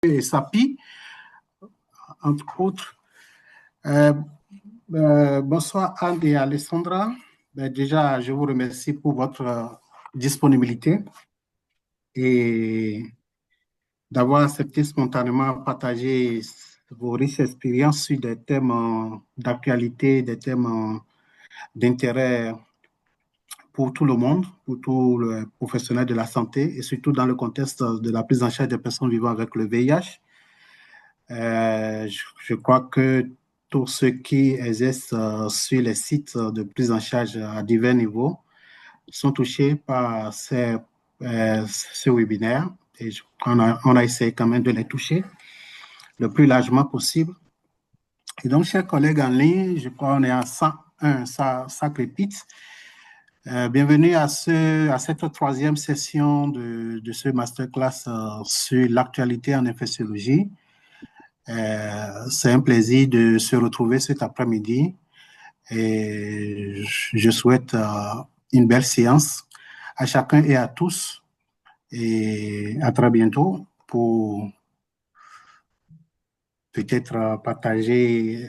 et SAPI, entre autres. Euh, Bonsoir Anne et Alessandra. Déjà, je vous remercie pour votre disponibilité et d'avoir accepté spontanément partager vos riches expériences sur des thèmes d'actualité, des thèmes d'intérêt pour tout le monde, pour tous les professionnels de la santé et surtout dans le contexte de la prise en charge des personnes vivant avec le VIH. Je crois que tous ceux qui exercent sur les sites de prise en charge à divers niveaux sont touchés par ce webinaire et on a essayé quand même de les toucher le plus largement possible. Et donc, chers collègues en ligne, je crois qu'on est à 101, ça crépite. Bienvenue à cette troisième session de ce masterclass sur l'actualité en infectiologie. C'est un plaisir de se retrouver cet après-midi et je souhaite une belle séance à chacun et à tous et à très bientôt pour peut-être partager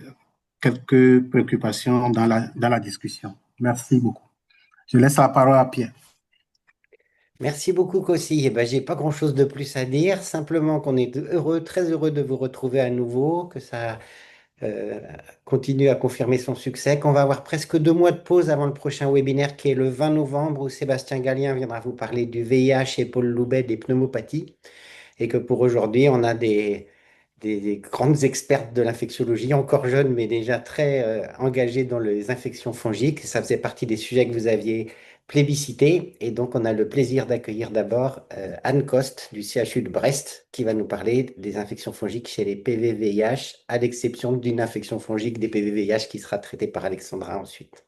quelques préoccupations dans la discussion. Merci beaucoup. Je laisse la parole à Pierre. Merci beaucoup, Kossi. J'ai pas grand-chose de plus à dire, simplement qu'on est heureux, très heureux de vous retrouver à nouveau, que ça euh, continue à confirmer son succès, qu'on va avoir presque 2 mois de pause avant le prochain webinaire qui est le 20 novembre où Sébastien Gallien viendra vous parler du VIH et Paul Loubet des pneumopathies, et que pour aujourd'hui, on a des grandes expertes de l'infectiologie, encore jeunes, mais déjà très engagées dans les infections fongiques. Ça faisait partie des sujets que vous aviez plébiscités. Et donc, on a le plaisir d'accueillir d'abord Anne Coste du CHU de Brest, qui va nous parler des infections fongiques chez les PVVIH, à l'exception d'une infection fongique des PVVIH qui sera traitée par Alexandra ensuite.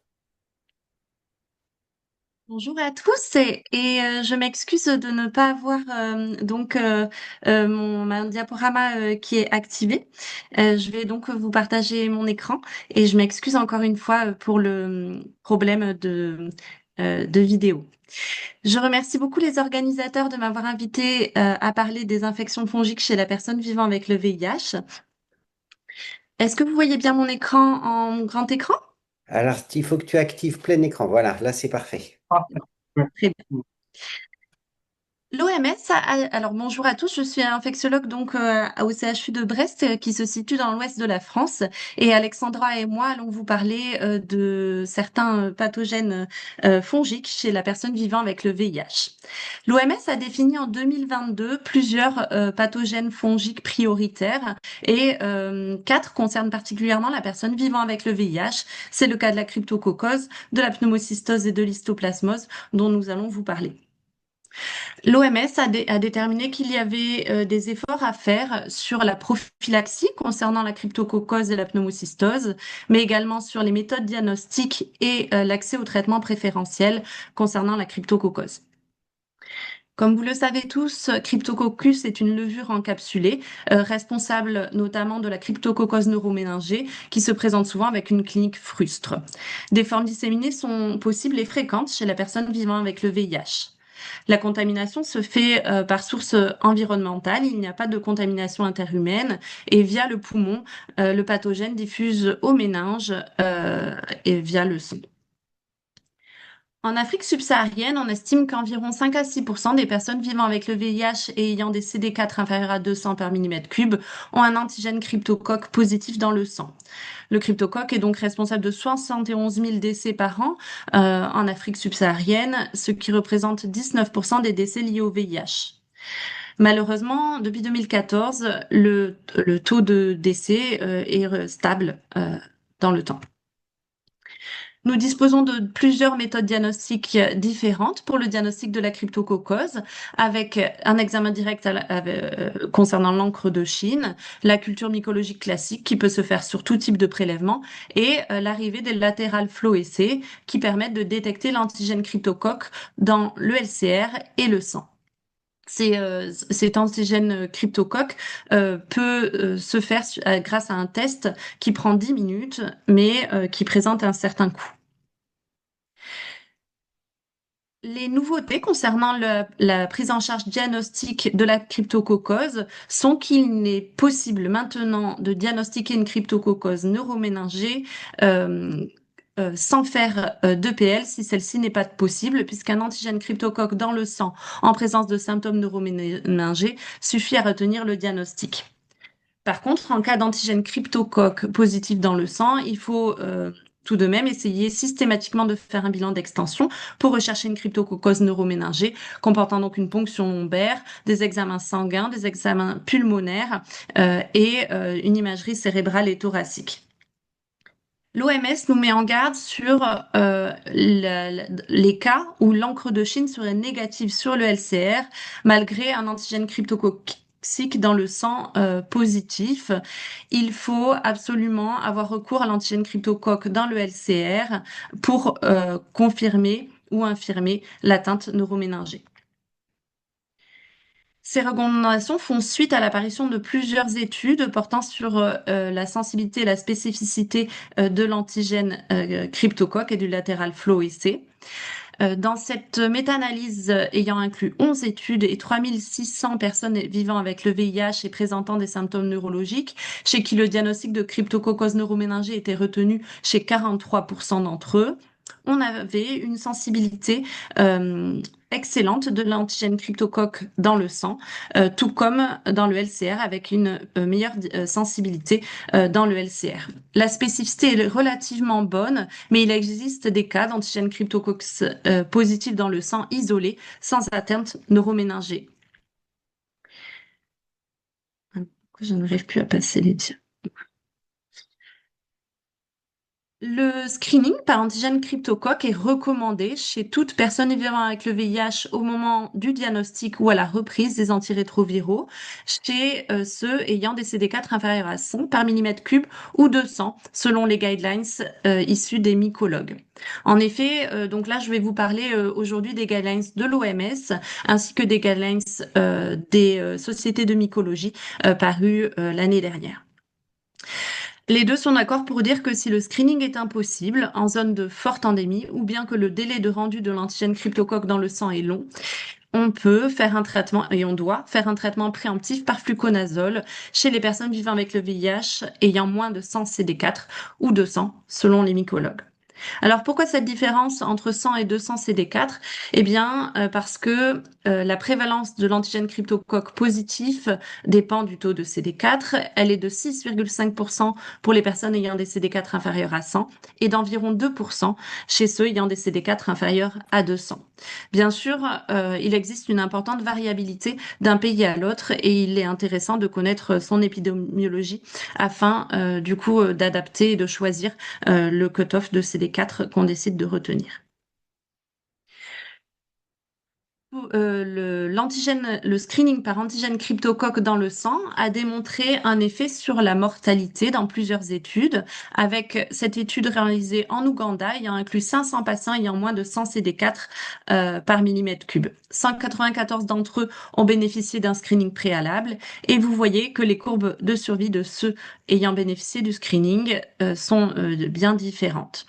Bonjour à tous je m'excuse de ne pas avoir mon diaporama qui est activé. Je vais donc vous partager mon écran et je m'excuse encore une fois pour le problème de vidéo. Je remercie beaucoup les organisateurs de m'avoir invité à parler des infections fongiques chez la personne vivant avec le VIH. Est-ce que vous voyez bien mon écran en grand écran? Alors, il faut que tu actives plein écran. Voilà, là, c'est parfait. Parfait. Très bien. L'OMS, alors bonjour à tous, je suis infectiologue au CHU de Brest qui se situe dans l'ouest de la France et Alexandra et moi allons vous parler de certains pathogènes fongiques chez la personne vivant avec le VIH. L'OMS a défini en 2022 plusieurs pathogènes fongiques prioritaires et 4 concernent particulièrement la personne vivant avec le VIH. C'est le cas de la cryptococcose, de la pneumocystose et de l'histoplasmose dont nous allons vous parler. L'OMS a déterminé qu'il y avait des efforts à faire sur la prophylaxie concernant la cryptococcose et la pneumocystose, mais également sur les méthodes diagnostiques et l'accès au traitement préférentiel concernant la cryptococcose. Comme vous le savez tous, Cryptococcus est une levure encapsulée, responsable notamment de la cryptococcose neuroméningée, qui se présente souvent avec une clinique frustre. Des formes disséminées sont possibles et fréquentes chez la personne vivant avec le VIH. La contamination se fait par source environnementale, il n'y a pas de contamination interhumaine et via le poumon, le pathogène diffuse au méninge et via le sang. En Afrique subsaharienne, on estime qu'environ 5 à 6 des personnes vivant avec le VIH et ayant des CD4 inférieurs à 200 par millimètre cube ont un antigène cryptocoque positif dans le sang. Le cryptocoque est donc responsable de 71 000 décès par an en Afrique subsaharienne, ce qui représente 19 des décès liés au VIH. Malheureusement, depuis 2014, le taux de décès est stable dans le temps. Nous disposons de plusieurs méthodes diagnostiques différentes pour le diagnostic de la cryptococcose, avec un examen direct concernant l'encre de Chine, la culture mycologique classique qui peut se faire sur tout type de prélèvement et l'arrivée des lateral flow essais qui permettent de détecter l'antigène cryptocoque dans le LCR et le sang. Cet antigène cryptocoque peut se faire grâce à un test qui prend 10 minutes, mais qui présente un certain coût. Les nouveautés concernant la prise en charge diagnostique de la cryptococose sont qu'il n'est possible maintenant de diagnostiquer une cryptococose neuroméningée euh, sans faire d'EPL si celle-ci n'est pas possible, puisqu'un antigène cryptocoque dans le sang en présence de symptômes neuroméningés suffit à retenir le diagnostic. Par contre, en cas d'antigène cryptocoque positif dans le sang, il faut tout de même essayer systématiquement de faire un bilan d'extension pour rechercher une cryptococose neuroméningée comportant donc une ponction lombaire, des examens sanguins, des examens pulmonaires et une imagerie cérébrale et thoracique. L'OMS nous met en garde sur les cas où l'encre de Chine serait négative sur le LCR malgré un antigène cryptococcique dans le sang positif. Il faut absolument avoir recours à l'antigène cryptocoque dans le LCR pour confirmer ou infirmer l'atteinte neuroméningée. Ces recommandations font suite à l'apparition de plusieurs études portant sur la sensibilité et la spécificité de l'antigène cryptocoque et du lateral flow essay. Dans cette méta-analyse ayant inclus 11 études et 3600 personnes vivant avec le VIH et présentant des symptômes neurologiques, chez qui le diagnostic de cryptococose neuroméningée était retenu chez 43% d'entre eux, on avait une sensibilité excellente de l'antigène cryptocoque dans le sang, tout comme dans le LCR avec une meilleure sensibilité dans le LCR. La spécificité est relativement bonne, mais il existe des cas d'antigène cryptocoque positif dans le sang isolé, sans atteinte neuroméningée. Je n'arrive plus à passer les diapositives. Le screening par antigène cryptocoque est recommandé chez toute personne vivant avec le VIH au moment du diagnostic ou à la reprise des antirétroviraux, chez ceux ayant des CD4 inférieurs à 100 par millimètre cube ou 200, selon les guidelines issus des mycologues. En effet, donc là, je vais vous parler aujourd'hui des guidelines de l'OMS ainsi que des guidelines des sociétés de mycologie parues l'année dernière. Les deux sont d'accord pour dire que si le screening est impossible en zone de forte endémie ou bien que le délai de rendu de l'antigène cryptocoque dans le sang est long, on peut faire un traitement et on doit faire un traitement préemptif par fluconazole chez les personnes vivant avec le VIH ayant moins de 100 CD4 ou 200 selon les mycologues. Alors pourquoi cette différence entre 100 et 200 CD4? Eh bien, parce que la prévalence de l'antigène cryptocoque positif dépend du taux de CD4. Elle est de 6,5% pour les personnes ayant des CD4 inférieurs à 100 et d'environ 2% chez ceux ayant des CD4 inférieurs à 200. Bien sûr, il existe une importante variabilité d'un pays à l'autre et il est intéressant de connaître son épidémiologie afin du coup d'adapter et de choisir le cut-off de CD4 qu'on décide de retenir. Le screening par antigène cryptocoque dans le sang a démontré un effet sur la mortalité dans plusieurs études, avec cette étude réalisée en Ouganda ayant inclus 500 patients ayant moins de 100 CD4 par millimètre cube. 194 d'entre eux ont bénéficié d'un screening préalable et vous voyez que les courbes de survie de ceux ayant bénéficié du screening sont bien différentes.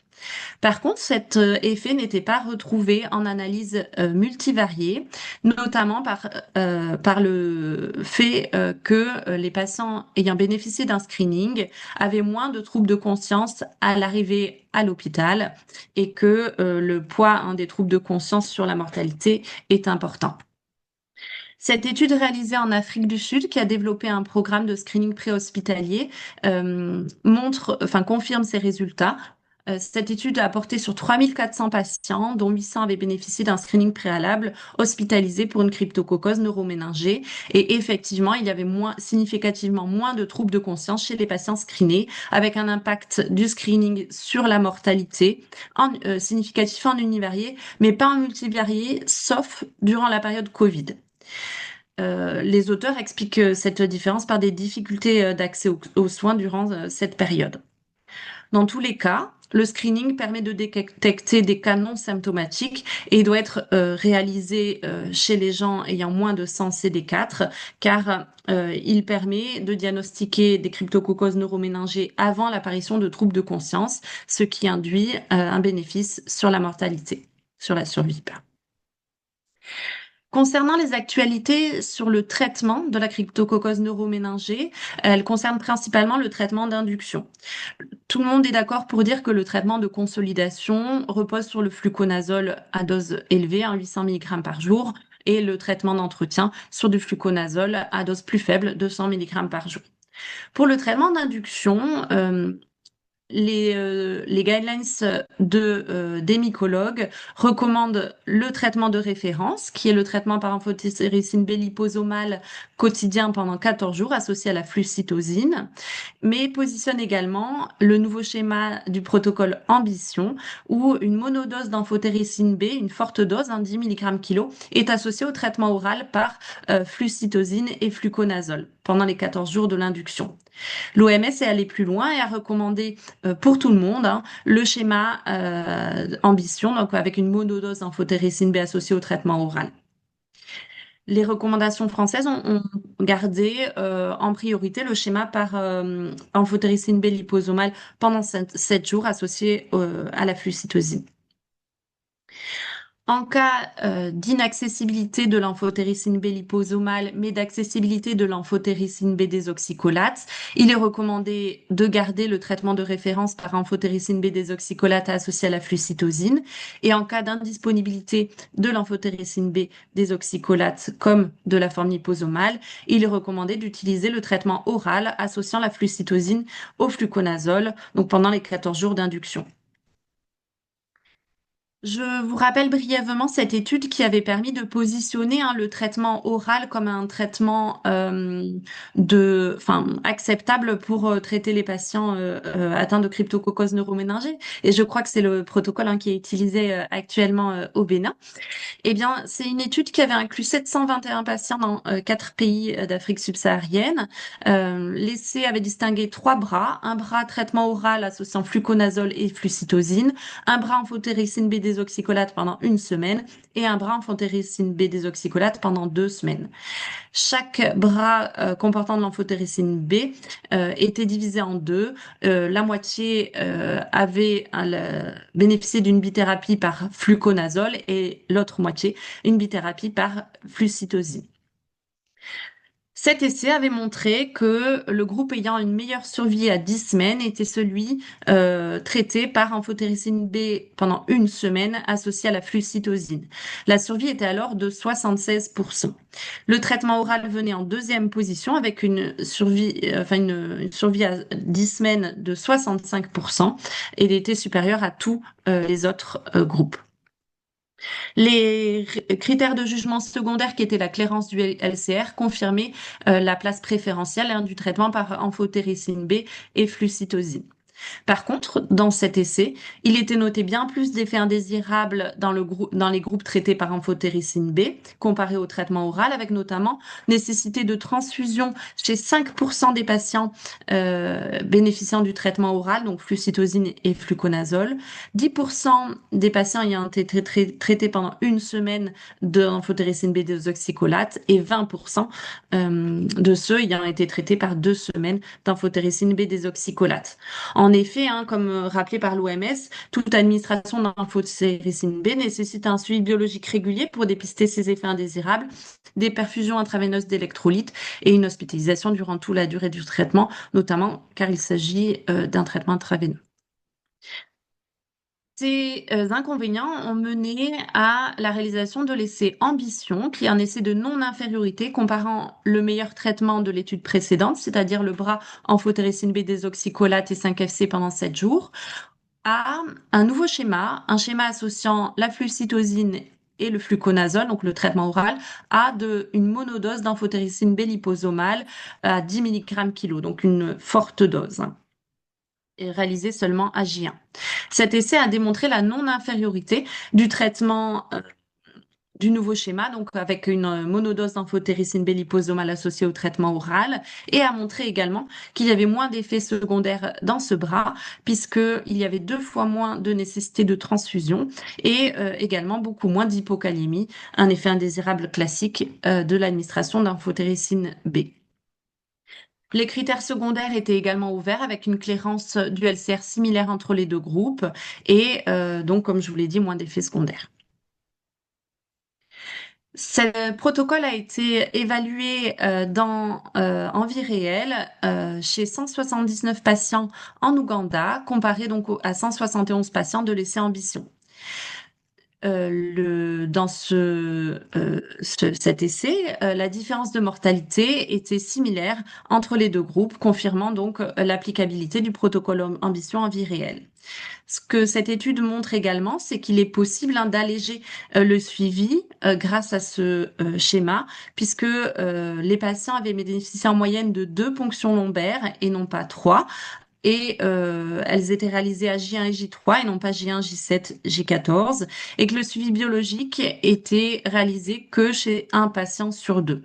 Par contre, cet effet n'était pas retrouvé en analyse multivariée, notamment par le fait que les patients ayant bénéficié d'un screening avaient moins de troubles de conscience à l'arrivée à l'hôpital et que le poids des troubles de conscience sur la mortalité est important. Cette étude réalisée en Afrique du Sud, qui a développé un programme de screening préhospitalier, confirme ces résultats. Cette étude a porté sur 3400 patients, dont 800 avaient bénéficié d'un screening préalable hospitalisé pour une cryptococose neuroméningée. Et effectivement, il y avait significativement moins de troubles de conscience chez les patients screenés, avec un impact du screening sur la mortalité significatif en univarié, mais pas en multivarié, sauf durant la période Covid. Les auteurs expliquent cette différence par des difficultés d'accès aux soins durant cette période. Dans tous les cas, le screening permet de détecter des cas non symptomatiques et doit être réalisé chez les gens ayant moins de 100 CD4 car il permet de diagnostiquer des cryptococoses neuroméningées avant l'apparition de troubles de conscience, ce qui induit un bénéfice sur la mortalité, sur la survie. Concernant les actualités sur le traitement de la cryptococcose neuroméningée, elles concernent principalement le traitement d'induction. Tout le monde est d'accord pour dire que le traitement de consolidation repose sur le fluconazole à dose élevée, 800 mg par jour, et le traitement d'entretien sur du fluconazole à dose plus faible, 200 mg par jour. Pour le traitement d'induction, les guidelines des mycologues recommandent le traitement de référence, qui est le traitement par amphotéricine B liposomale quotidien pendant 14 jours associé à la flucytosine, mais positionne également le nouveau schéma du protocole Ambition, où une monodose d'amphotéricine B, une forte dose, 10 mg kg, est associée au traitement oral par flucytosine et fluconazole pendant les 14 jours de l'induction. L'OMS est allée plus loin et a recommandé pour tout le monde le schéma Ambition, donc avec une monodose d'amphotéricine B associée au traitement oral. Les recommandations françaises ont gardé en priorité le schéma par amphotéricine B liposomale pendant 7 jours associé à la flucytosine. En cas d'inaccessibilité de l'amphotéricine B liposomale, mais d'accessibilité de l'amphotéricine B désoxycholate, il est recommandé de garder le traitement de référence par amphotéricine B désoxycholate associé à la flucytosine. Et en cas d'indisponibilité de l'amphotéricine B désoxycholate comme de la forme liposomale, il est recommandé d'utiliser le traitement oral associant la flucytosine au fluconazole, donc pendant les 14 jours d'induction. Je vous rappelle brièvement cette étude qui avait permis de positionner le traitement oral comme un traitement acceptable pour traiter les patients atteints de cryptococcose neuroméningée. Et je crois que c'est le protocole qui est utilisé actuellement au Bénin. Eh bien, c'est une étude qui avait inclus 721 patients dans 4 pays d'Afrique subsaharienne. L'essai avait distingué 3 bras, un bras traitement oral associant fluconazole et flucytosine, un bras amphotéricine B désoxycholate pendant 1 semaine et un bras amphotéricine B désoxycholate pendant 2 semaines. Chaque bras comportant de l'amphotéricine B était divisé en 2. La moitié avait bénéficié d'une bithérapie par fluconazole et l'autre moitié une bithérapie par flucytosine. Cet essai avait montré que le groupe ayant une meilleure survie à 10 semaines était celui traité par amphotéricine B pendant 1 semaine associé à la flucytosine. La survie était alors de 76%. Le traitement oral venait en 2e position avec une survie, une survie à 10 semaines de 65% et il était supérieur à tous les autres groupes. Les critères de jugement secondaire qui étaient la clairance du LCR confirmaient la place préférentielle du traitement par amphotéricine B et flucytosine. Par contre, dans cet essai, il était noté bien plus d'effets indésirables dans les groupes traités par amphotéricine B comparé au traitement oral, avec notamment nécessité de transfusion chez 5% des patients bénéficiant du traitement oral, donc flucytosine et fluconazole, 10% des patients ayant été traités pendant 1 semaine d'amphotéricine B désoxycholate et 20% de ceux ayant été traités par 2 semaines d'amphotéricine B désoxycholate. En effet, comme rappelé par l'OMS, toute administration d'amphotéricine B nécessite un suivi biologique régulier pour dépister ses effets indésirables, des perfusions intraveineuses d'électrolytes et une hospitalisation durant toute la durée du traitement, notamment car il s'agit d'un traitement intraveineux. Ces inconvénients ont mené à la réalisation de l'essai Ambition, qui est un essai de non-infériorité comparant le meilleur traitement de l'étude précédente, c'est-à-dire le bras amphotéricine B désoxycholate et 5-FC pendant 7 jours, à un nouveau schéma, un schéma associant la flucytosine et le fluconazole, donc le traitement oral, à une monodose d'amphotéricine B liposomale à 10 mg kg, donc une forte dose, et réalisé seulement à J1. Cet essai a démontré la non-infériorité du traitement du nouveau schéma, donc avec une monodose d'amphotéricine B liposomale associée au traitement oral, et a montré également qu'il y avait moins d'effets secondaires dans ce bras, puisqu'il y avait 2 fois moins de nécessité de transfusion et également beaucoup moins d'hypocalémie, un effet indésirable classique de l'administration d'amphotéricine B. Les critères secondaires étaient également ouverts avec une clairance du LCR similaire entre les 2 groupes et donc, comme je vous l'ai dit, moins d'effets secondaires. Ce protocole a été évalué en vie réelle chez 179 patients en Ouganda, comparé donc à 171 patients de l'essai Ambition. Dans cet essai, la différence de mortalité était similaire entre les deux groupes, confirmant donc l'applicabilité du protocole Ambition en vie réelle. Ce que cette étude montre également, c'est qu'il est possible d'alléger le suivi grâce à ce schéma, puisque les patients avaient bénéficié en moyenne de 2 ponctions lombaires et non pas 3. Et elles étaient réalisées à J1 et J3 et non pas J1, J7, J14, et que le suivi biologique était réalisé que chez un patient sur 2.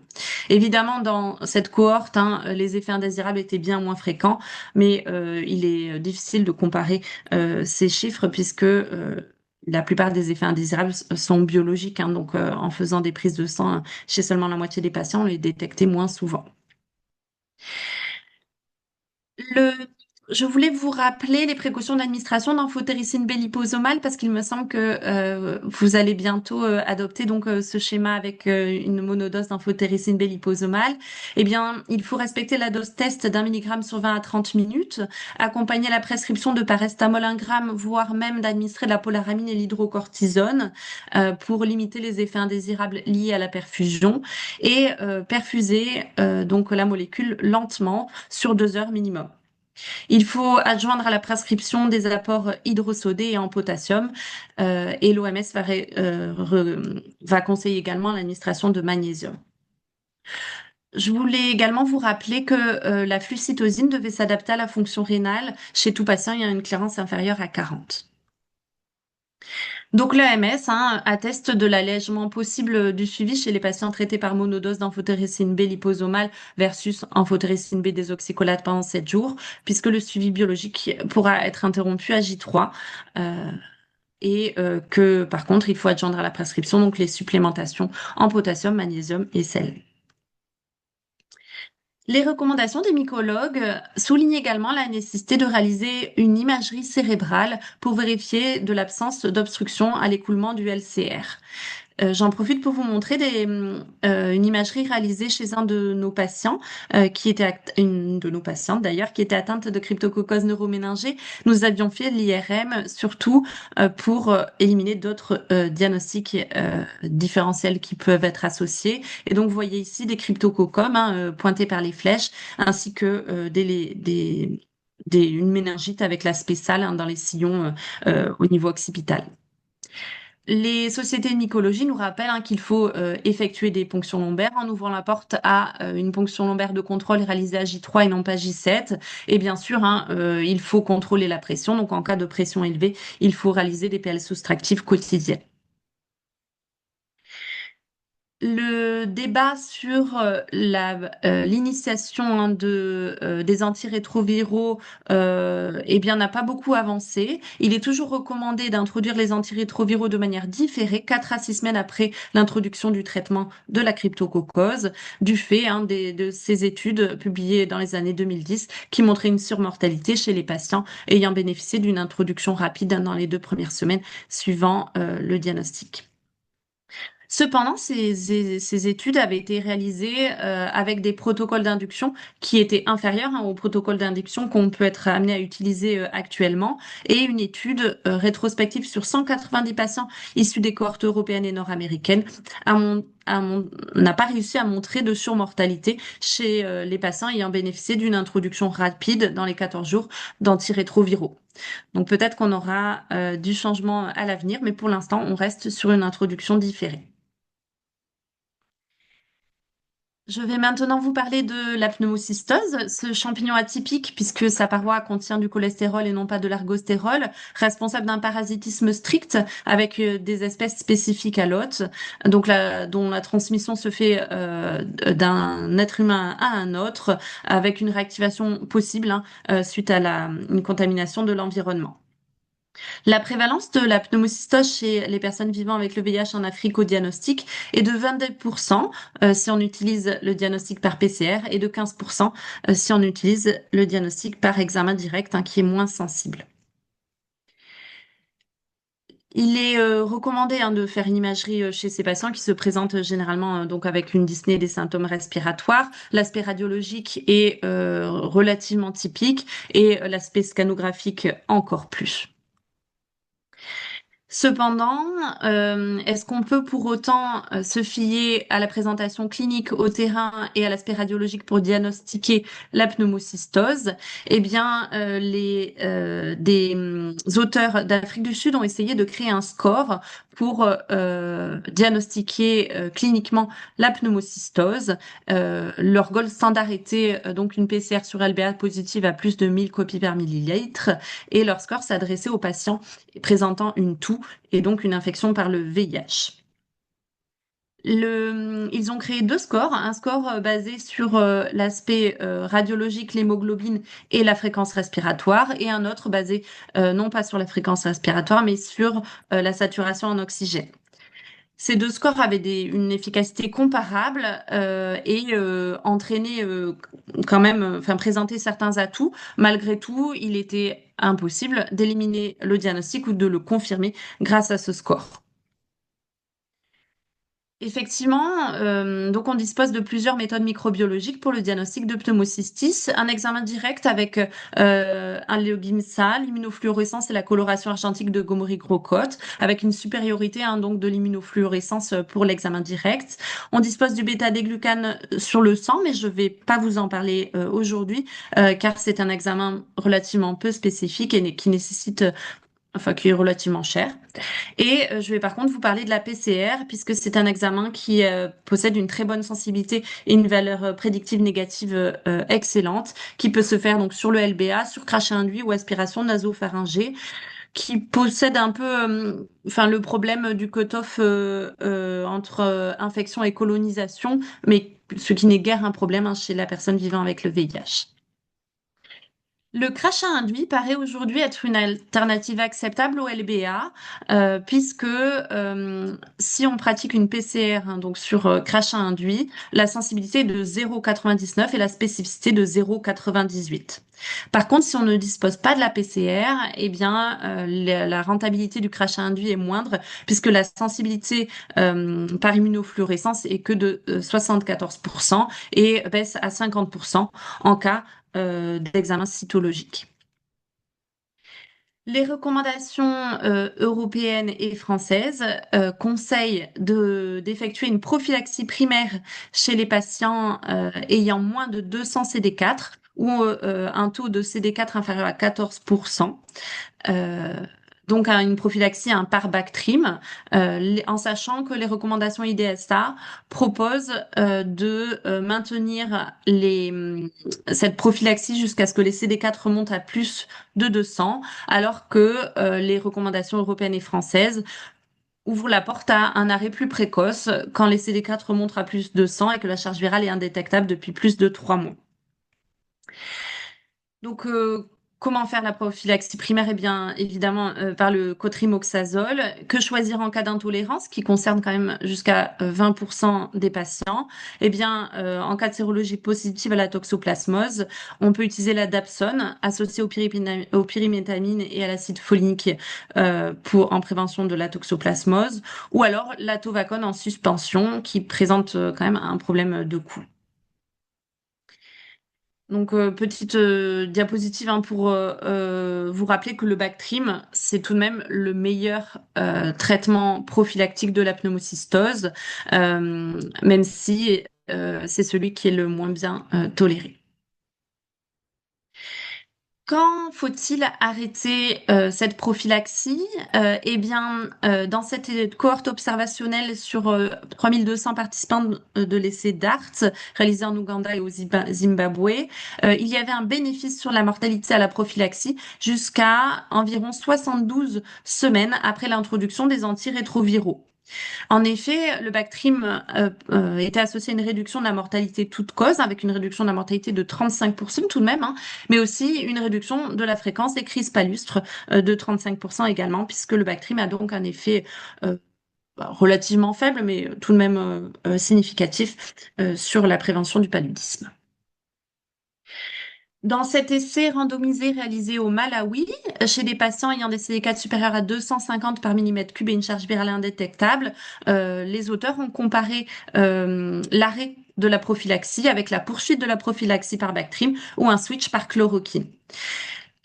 Évidemment, dans cette cohorte, les effets indésirables étaient bien moins fréquents, mais il est difficile de comparer ces chiffres puisque la plupart des effets indésirables sont biologiques, donc en faisant des prises de sang chez seulement la moitié des patients, on les détectait moins souvent. Le... Je voulais vous rappeler les précautions d'administration d'amphotericine B liposomale parce qu'il me semble que vous allez bientôt adopter donc ce schéma avec une monodose d'amphotericine B liposomale. Eh bien, il faut respecter la dose test d'1 mg sur 20 à 30 minutes, accompagner la prescription de paracétamol 1 gramme, voire même d'administrer de la polaramine et l'hydrocortisone pour limiter les effets indésirables liés à la perfusion et perfuser donc la molécule lentement sur 2 heures minimum. Il faut adjoindre à la prescription des apports hydrosodés et en potassium. Et l'OMS va conseiller également l'administration de magnésium. Je voulais également vous rappeler que la flucytosine devait s'adapter à la fonction rénale chez tout patient ayant une clairance inférieure à 40. Donc l'OMS atteste de l'allègement possible du suivi chez les patients traités par monodose d'amphotericine B liposomale versus amphotericine B désoxycholate pendant 7 jours, puisque le suivi biologique pourra être interrompu à J3 et que par contre il faut adjoindre à la prescription donc les supplémentations en potassium, magnésium et sel. Les recommandations des mycologues soulignent également la nécessité de réaliser une imagerie cérébrale pour vérifier de l'absence d'obstruction à l'écoulement du LCR. J'en profite pour vous montrer une imagerie réalisée chez un de nos patients, une de nos patientes d'ailleurs, qui était atteinte de cryptococcus neuroméningés. Nous avions fait l'IRM surtout pour éliminer d'autres diagnostics différentiels qui peuvent être associés. Et donc, vous voyez ici des cryptococcums pointés par les flèches, ainsi que une méningite avec l'aspect sale dans les sillons au niveau occipital. Les sociétés de mycologie nous rappellent qu'il faut effectuer des ponctions lombaires en ouvrant la porte à une ponction lombaire de contrôle réalisée à J3 et non pas J7. Et bien sûr, il faut contrôler la pression. Donc, en cas de pression élevée, il faut réaliser des PL soustractifs quotidiennes. Le débat sur l'initiation des antirétroviraux n'a pas beaucoup avancé. Il est toujours recommandé d'introduire les antirétroviraux de manière différée, 4 à 6 semaines après l'introduction du traitement de la cryptococose, du fait de ces études publiées dans les années 2010 qui montraient une surmortalité chez les patients ayant bénéficié d'une introduction rapide dans les 2 premières semaines suivant le diagnostic. Cependant, ces études avaient été réalisées avec des protocoles d'induction qui étaient inférieurs aux protocoles d'induction qu'on peut être amené à utiliser actuellement, et une étude rétrospective sur 190 patients issus des cohortes européennes et nord-américaines n'a pas réussi à montrer de surmortalité chez les patients ayant bénéficié d'une introduction rapide dans les 14 jours d'antirétroviraux. Donc peut-être qu'on aura du changement à l'avenir, mais pour l'instant, on reste sur une introduction différée. Je vais maintenant vous parler de la pneumocystose, ce champignon atypique puisque sa paroi contient du cholestérol et non pas de l'ergostérol, responsable d'un parasitisme strict avec des espèces spécifiques à l'hôte, donc dont la transmission se fait d'un être humain à un autre avec une réactivation possible suite à une contamination de l'environnement. La prévalence de la pneumocystose chez les personnes vivant avec le VIH en Afrique au diagnostic est de 22% si on utilise le diagnostic par PCR et de 15% si on utilise le diagnostic par examen direct qui est moins sensible. Il est recommandé de faire une imagerie chez ces patients qui se présentent généralement donc avec une dyspnée des symptômes respiratoires. L'aspect radiologique est relativement typique et l'aspect scanographique encore plus. Cependant, est-ce qu'on peut pour autant se fier à la présentation clinique au terrain et à l'aspect radiologique pour diagnostiquer la pneumocystose? Eh bien, des auteurs d'Afrique du Sud ont essayé de créer un score pour diagnostiquer cliniquement la pneumocystose. Leur gold standard était donc une PCR sur LBA positive à plus de 1000 copies par millilitre et leur score s'adressait aux patients présentant une toux et donc une infection par le VIH. Ils ont créé deux scores, un score basé sur l'aspect radiologique, l'hémoglobine et la fréquence respiratoire, et un autre basé non pas sur la fréquence respiratoire, mais sur la saturation en oxygène. Ces deux scores avaient une efficacité comparable et entraînaient quand même, enfin présentaient certains atouts. Malgré tout, il était impossible d'éliminer le diagnostic ou de le confirmer grâce à ce score. Effectivement, donc on dispose de plusieurs méthodes microbiologiques pour le diagnostic de pneumocystis. Un examen direct avec un LEOGIMSA, l'immunofluorescence et la coloration argentique de Gomory-Groscott, avec une supériorité donc de l'immunofluorescence pour l'examen direct. On dispose du bêta-déglucane sur le sang, mais je ne vais pas vous en parler aujourd'hui, car c'est un examen relativement peu spécifique et qui nécessite, enfin qui est relativement cher. Et je vais par contre vous parler de la PCR, puisque c'est un examen qui possède une très bonne sensibilité et une valeur prédictive négative excellente, qui peut se faire donc sur le LBA, sur crachat induit ou aspiration nasopharyngée, qui possède un peu, enfin le problème du cutoff entre infection et colonisation, mais ce qui n'est guère un problème chez la personne vivant avec le VIH. Le crachat induit paraît aujourd'hui être une alternative acceptable au LBA, puisque si on pratique une PCR donc sur crachat induit, la sensibilité est de 0,99 et la spécificité de 0,98. Par contre, si on ne dispose pas de la PCR, eh bien, la rentabilité du crachat induit est moindre, puisque la sensibilité par immunofluorescence est que de 74% et baisse à 50% en cas d'examen cytologique. Les recommandations européennes et françaises conseillent d'effectuer une prophylaxie primaire chez les patients ayant moins de 200 CD4 ou un taux de CD4 inférieur à 14%. Donc une prophylaxie par Bactrim, en sachant que les recommandations IDSA proposent de maintenir cette prophylaxie jusqu'à ce que les CD4 remontent à plus de 200, alors que les recommandations européennes et françaises ouvrent la porte à un arrêt plus précoce quand les CD4 remontent à plus de 200 et que la charge virale est indétectable depuis plus de 3 mois. Donc, comment faire la prophylaxie primaire? Eh bien, évidemment, par le cotrimoxazole. Que choisir en cas d'intolérance, qui concerne quand même jusqu'à 20% des patients? Eh bien, en cas de sérologie positive à la toxoplasmose, on peut utiliser la dapsone associée au pyrimétamine et à l'acide folique en prévention de la toxoplasmose, ou alors la tovacone en suspension, qui présente quand même un problème de coût. Donc, petite diapositive pour vous rappeler que le Bactrim, c'est tout de même le meilleur traitement prophylactique de la pneumocystose, même si c'est celui qui est le moins bien toléré. Quand faut-il arrêter cette prophylaxie? Eh bien, dans cette cohorte observationnelle sur 3200 participants de l'essai DART, réalisé en Ouganda et au Zimbabwe, il y avait un bénéfice sur la mortalité à la prophylaxie jusqu'à environ 72 semaines après l'introduction des antirétroviraux. En effet, le Bactrim était associé à une réduction de la mortalité toute cause, avec une réduction de la mortalité de 35% tout de même, mais aussi une réduction de la fréquence des crises palustres de 35% également, puisque le Bactrim a donc un effet relativement faible, mais tout de même significatif sur la prévention du paludisme. Dans cet essai randomisé réalisé au Malawi, chez des patients ayant des CD4 supérieurs à 250 par millimètre cube et une charge virale indétectable, les auteurs ont comparé l'arrêt de la prophylaxie avec la poursuite de la prophylaxie par Bactrim ou un switch par chloroquine.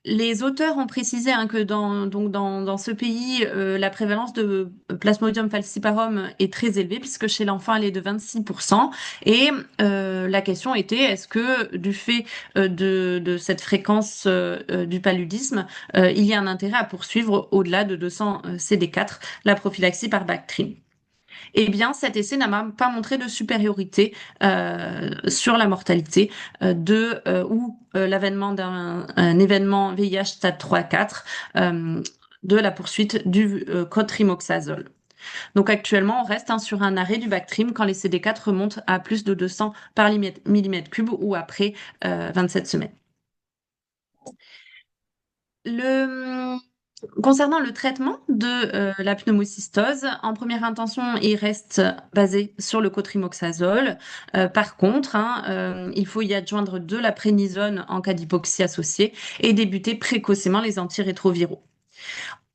Les auteurs ont précisé que dans ce pays, la prévalence de Plasmodium falciparum est très élevée, puisque chez l'enfant, elle est de 26%. Et la question était, est-ce que du fait de cette fréquence du paludisme, il y a un intérêt à poursuivre au-delà de 200 CD4 la prophylaxie par Bactrim? Eh bien, cet essai n'a même pas montré de supériorité sur la mortalité ou l'avènement d'un un événement VIH stade 3-4 de la poursuite du cotrimoxazole. Donc actuellement, on reste sur un arrêt du Bactrim quand les CD4 remontent à plus de 200 par millimètre cube ou après 27 semaines. Concernant le traitement de la pneumocystose, en première intention, il reste basé sur le cotrimoxazole. Par contre, il faut y adjoindre de la prénisone en cas d'hypoxie associée et débuter précocement les antirétroviraux.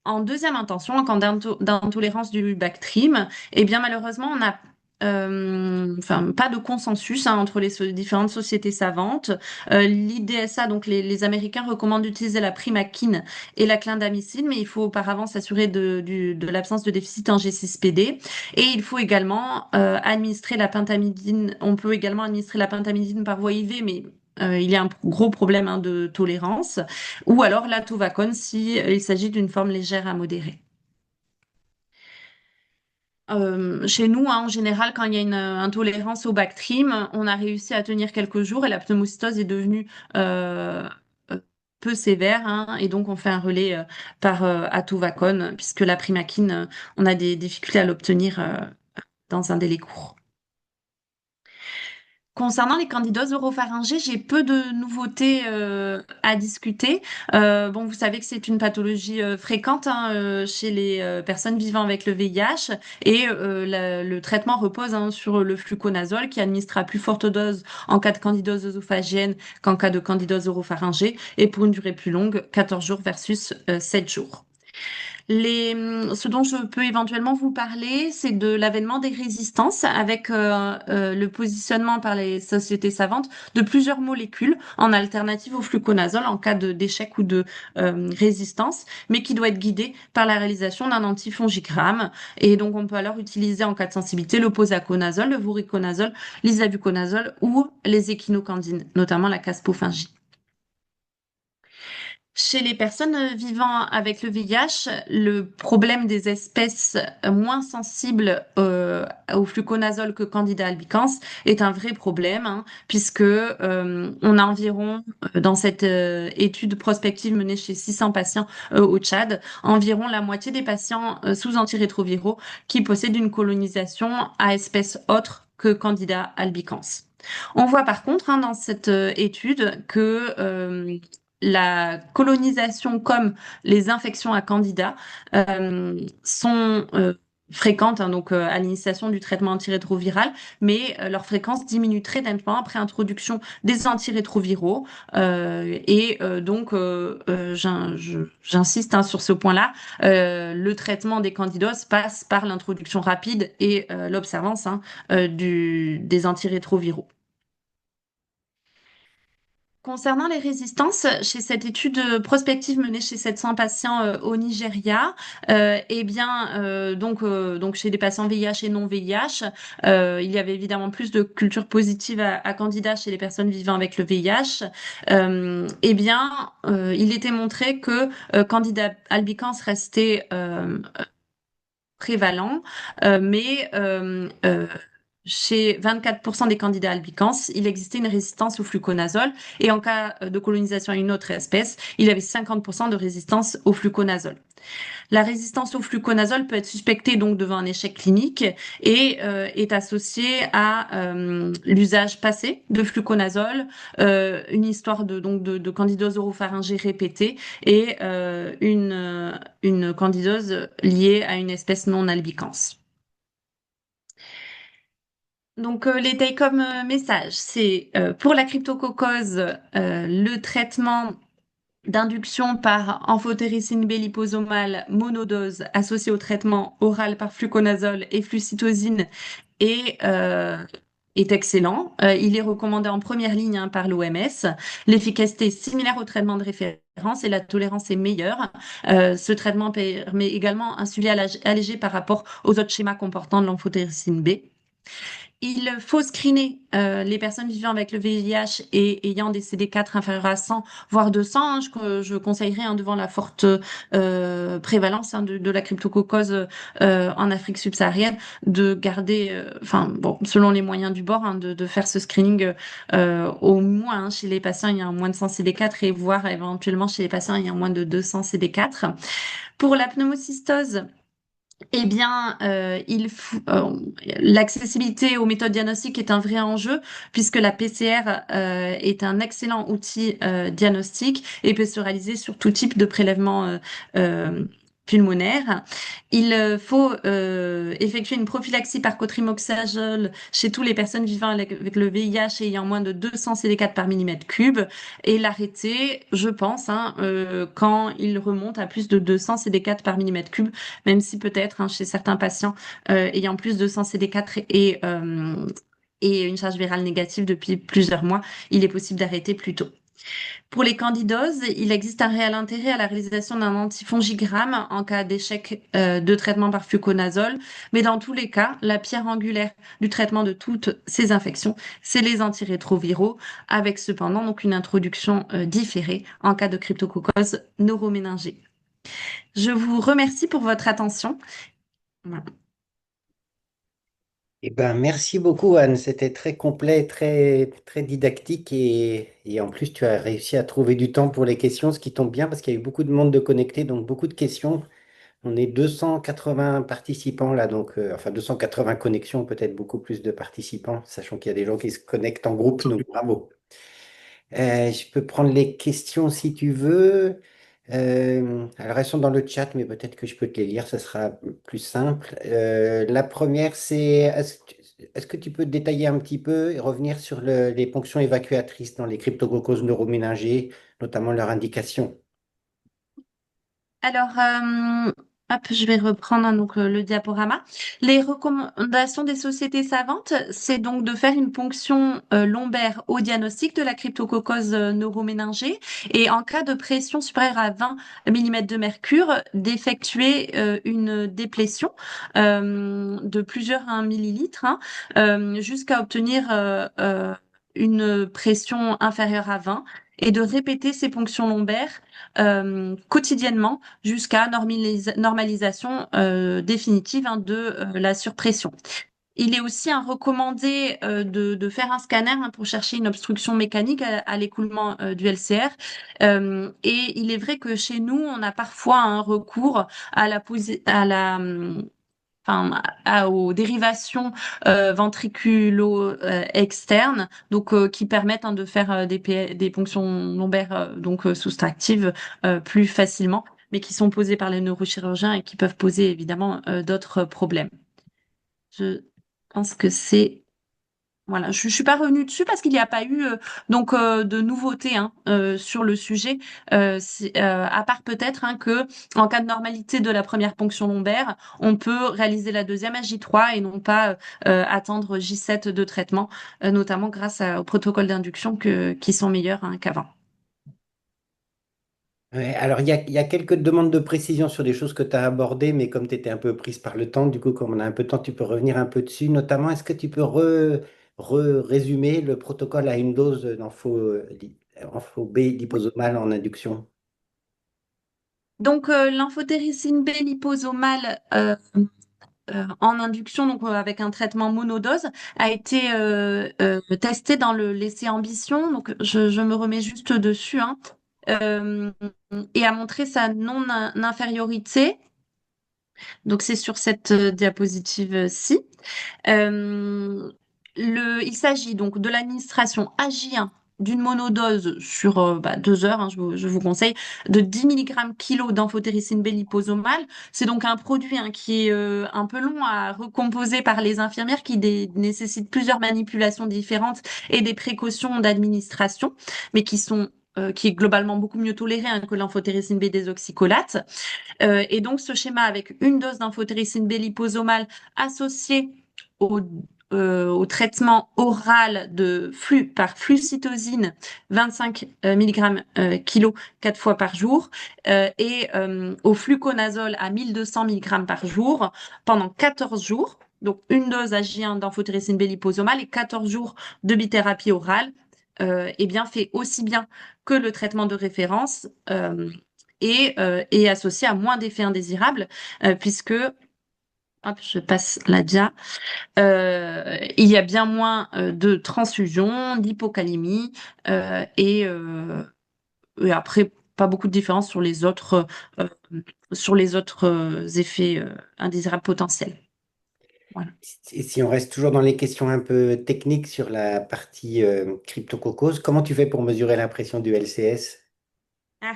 En deuxième intention, en cas d'intolérance du Bactrim, eh bien malheureusement, on n'a pas de consensus entre les différentes sociétés savantes. L'IDSA, donc les Américains recommandent d'utiliser la primaquine et la clindamycine, mais il faut auparavant s'assurer de l'absence de déficit en G6PD. Et il faut également administrer la pentamidine. On peut également administrer la pentamidine par voie IV, mais il y a un gros problème de tolérance, ou alors la tovacone si il s'agit d'une forme légère à modérée. Chez nous, en général, quand il y a une intolérance au Bactrim, on a réussi à tenir quelques jours et la pneumocystose est devenue peu sévère, et donc on fait un relais par atovaquone, puisque la primaquine, on a des difficultés à l'obtenir dans un délai court. Concernant les candidoses oropharyngées, j'ai peu de nouveautés à discuter. Bon, vous savez que c'est une pathologie fréquente chez les personnes vivant avec le VIH et le traitement repose sur le fluconazole qui administre à plus forte dose en cas de candidose œsophagienne qu'en cas de candidose oropharyngée et pour une durée plus longue, 14 jours versus 7 jours. Ce dont je peux éventuellement vous parler, c'est de l'avènement des résistances avec le positionnement par les sociétés savantes de plusieurs molécules en alternative au fluconazole en cas d'échec ou de résistance, mais qui doit être guidé par la réalisation d'un antifongigramme. Et donc, on peut alors utiliser en cas de sensibilité le posaconazole, le voriconazole, l'isavuconazole ou les échinocandines, notamment la caspofungine. Chez les personnes vivant avec le VIH, le problème des espèces moins sensibles au fluconazole que Candida albicans est un vrai problème, puisque on a environ, dans cette étude prospective menée chez 600 patients au Tchad, environ la moitié des patients sous antirétroviraux qui possèdent une colonisation à espèces autres que Candida albicans. On voit par contre dans cette étude que la colonisation comme les infections à candida sont fréquentes donc à l'initiation du traitement antirétroviral, mais leur fréquence diminue très nettement après introduction des antirétroviraux donc j'insiste sur ce point-là. Le traitement des candidoses passe par l'introduction rapide et l'observance des antirétroviraux. Concernant les résistances, chez cette étude prospective menée chez 700 patients au Nigeria, donc chez des patients VIH et non VIH, il y avait évidemment plus de culture positive à Candida chez les personnes vivant avec le VIH. Il était montré que Candida albicans restait prévalent, mais chez 24% des candidats albicans, il existait une résistance au fluconazole et en cas de colonisation à une autre espèce, il y avait 50% de résistance au fluconazole. La résistance au fluconazole peut être suspectée donc devant un échec clinique et est associée à l'usage passé de fluconazole, une histoire de candidose oropharyngée répétée et une candidose liée à une espèce non albicans. Donc, les take-home messages, c'est pour la cryptococose, le traitement d'induction par amphotéricine B liposomale monodose associé au traitement oral par fluconazole et flucytosine est, euh, est excellent. Il est recommandé en première ligne hein, par l'OMS. L'efficacité est similaire au traitement de référence et la tolérance est meilleure. Ce traitement permet également un suivi allégé par rapport aux autres schémas comportant de l'amphotéricine B. Il faut screener les personnes vivant avec le VIH et ayant des CD4 inférieurs à 100, voire 200. Hein, je conseillerais hein, devant la forte prévalence hein, de la cryptococose en Afrique subsaharienne de garder, enfin bon, selon les moyens du bord, hein, de faire ce screening au moins hein, chez les patients ayant moins de 100 CD4 et voire éventuellement chez les patients ayant moins de 200 CD4. Pour la pneumocystose, eh bien, l'accessibilité aux méthodes diagnostiques est un vrai enjeu puisque la PCR est un excellent outil diagnostique et peut se réaliser sur tout type de prélèvement euh, pulmonaire. Il faut effectuer une prophylaxie par cotrimoxazole chez toutes les personnes vivant avec le VIH et ayant moins de 200 CD4 par millimètre cube et l'arrêter, je pense, hein, quand il remonte à plus de 200 CD4 par millimètre cube même si peut-être hein, chez certains patients ayant plus de 100 CD4 et une charge virale négative depuis plusieurs mois, il est possible d'arrêter plus tôt. Pour les candidoses, il existe un réel intérêt à la réalisation d'un antifongigramme en cas d'échec de traitement par fluconazole, mais dans tous les cas, la pierre angulaire du traitement de toutes ces infections, c'est les antirétroviraux, avec cependant donc une introduction différée en cas de cryptococcose neuroméningée. Je vous remercie pour votre attention. Voilà. Eh ben, merci beaucoup, Anne. C'était très complet, très didactique et en plus, tu as réussi à trouver du temps pour les questions, ce qui tombe bien parce qu'il y a eu beaucoup de monde de connecté, donc beaucoup de questions. On est 280 participants là, donc enfin 280 connexions, peut-être beaucoup plus de participants, sachant qu'il y a des gens qui se connectent en groupe, donc bravo. Je peux prendre les questions si tu veux. Alors, elles sont dans le chat, mais peut-être que je peux te les lire, ça sera plus simple. La première, c'est est-ce que tu peux détailler un petit peu et revenir sur les fonctions évacuatrices dans les cryptococcoses neuroméningés, notamment leur indication? Alors, hop, je vais reprendre hein, donc le diaporama. Les recommandations des sociétés savantes, c'est donc de faire une ponction lombaire au diagnostic de la cryptococose neuroméningée et en cas de pression supérieure à 20 millimètres de mercure, d'effectuer une déplétion de plusieurs millilitres hein, jusqu'à obtenir une pression inférieure à 20 et de répéter ces ponctions lombaires quotidiennement jusqu'à normalisation définitive hein, de la surpression. Il est aussi hein, recommandé de faire un scanner hein, pour chercher une obstruction mécanique à l'écoulement du LCR. Et il est vrai que chez nous, on a parfois un recours à la enfin, aux dérivations ventriculo-externes, donc qui permettent hein, de faire des ponctions lombaires donc soustractives plus facilement, mais qui sont posées par les neurochirurgiens et qui peuvent poser évidemment d'autres problèmes. Je pense que c'est voilà, je suis pas revenue dessus parce qu'il n'y a pas eu donc de nouveautés hein, sur le sujet, à part peut-être hein, que en cas de normalité de la première ponction lombaire, on peut réaliser la deuxième à J3 et non pas attendre J7 de traitement, notamment grâce au protocole d'induction qui sont meilleurs hein, qu'avant. Ouais, alors, il y a quelques demandes de précision sur des choses que tu as abordées, mais comme tu étais un peu prise par le temps, du coup, comme on a un peu de temps, tu peux revenir un peu dessus. Notamment, est-ce que tu peux résumer le protocole à une dose d'ampho B liposomale en induction? Donc l'infotéricine B liposomale en induction, donc avec un traitement monodose, a été testé dans l'essai Ambition. Donc je me remets juste dessus, hein, euh, et a montré sa non-infériorité. Donc c'est sur cette diapositive-ci. Euh, il s'agit donc de l'administration AJ1 d'une monodose sur 2 heures, hein, je vous conseille, de 10 mg kilo d'amphotericine B liposomale. C'est donc un produit qui est un peu long à recomposer par les infirmières, qui nécessite plusieurs manipulations différentes et des précautions d'administration, mais qui est globalement beaucoup mieux toléré que l'amphotericine B désoxycholate. Et donc, ce schéma avec une dose d'infotéricine B liposomale associée au, au traitement oral de par flucytosine, 25 mg kilo 4 fois par jour, et au fluconazole à 1200 mg par jour pendant 14 jours. Donc, une dose à J1 d'infotéricine B liposomale et 14 jours de bithérapie orale, eh bien, fait aussi bien que le traitement de référence. Et associé à moins d'effets indésirables, puisque, hop, je passe la dia, il y a bien moins de transfusion, d'hypocalémie, et après, pas beaucoup de différence euh, sur les autres effets indésirables potentiels. Voilà. Et si on reste toujours dans les questions un peu techniques sur la partie cryptococos, comment tu fais pour mesurer la pression du LCS? Ah.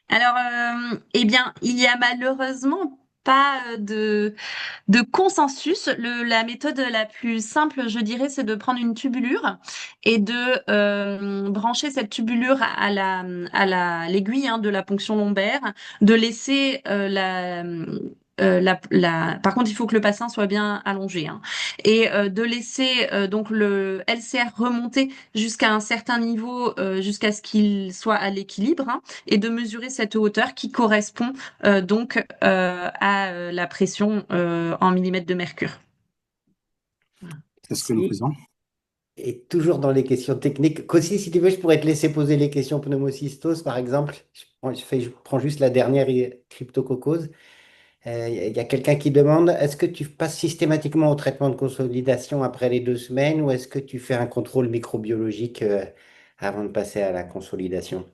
Alors, eh bien, il y a malheureusement pas de consensus. La méthode la plus simple, je dirais, c'est de prendre une tubulure et de brancher cette tubulure à l'aiguille de la ponction lombaire, de laisser par contre, il faut que le patient soit bien allongé, et de laisser donc le LCR remonter jusqu'à un certain niveau, jusqu'à ce qu'il soit à l'équilibre, et de mesurer cette hauteur qui correspond donc à la pression en millimètres de mercure. C'est ce que nous Si. faisons. Et toujours dans les questions techniques, aussi, si tu veux, je pourrais te laisser poser les questions pneumocystose, par exemple. Je prends juste la dernière cryptococose. Il y a quelqu'un qui demande, est-ce que tu passes systématiquement au traitement de consolidation après les 2 semaines ou est-ce que tu fais un contrôle microbiologique avant de passer à la consolidation?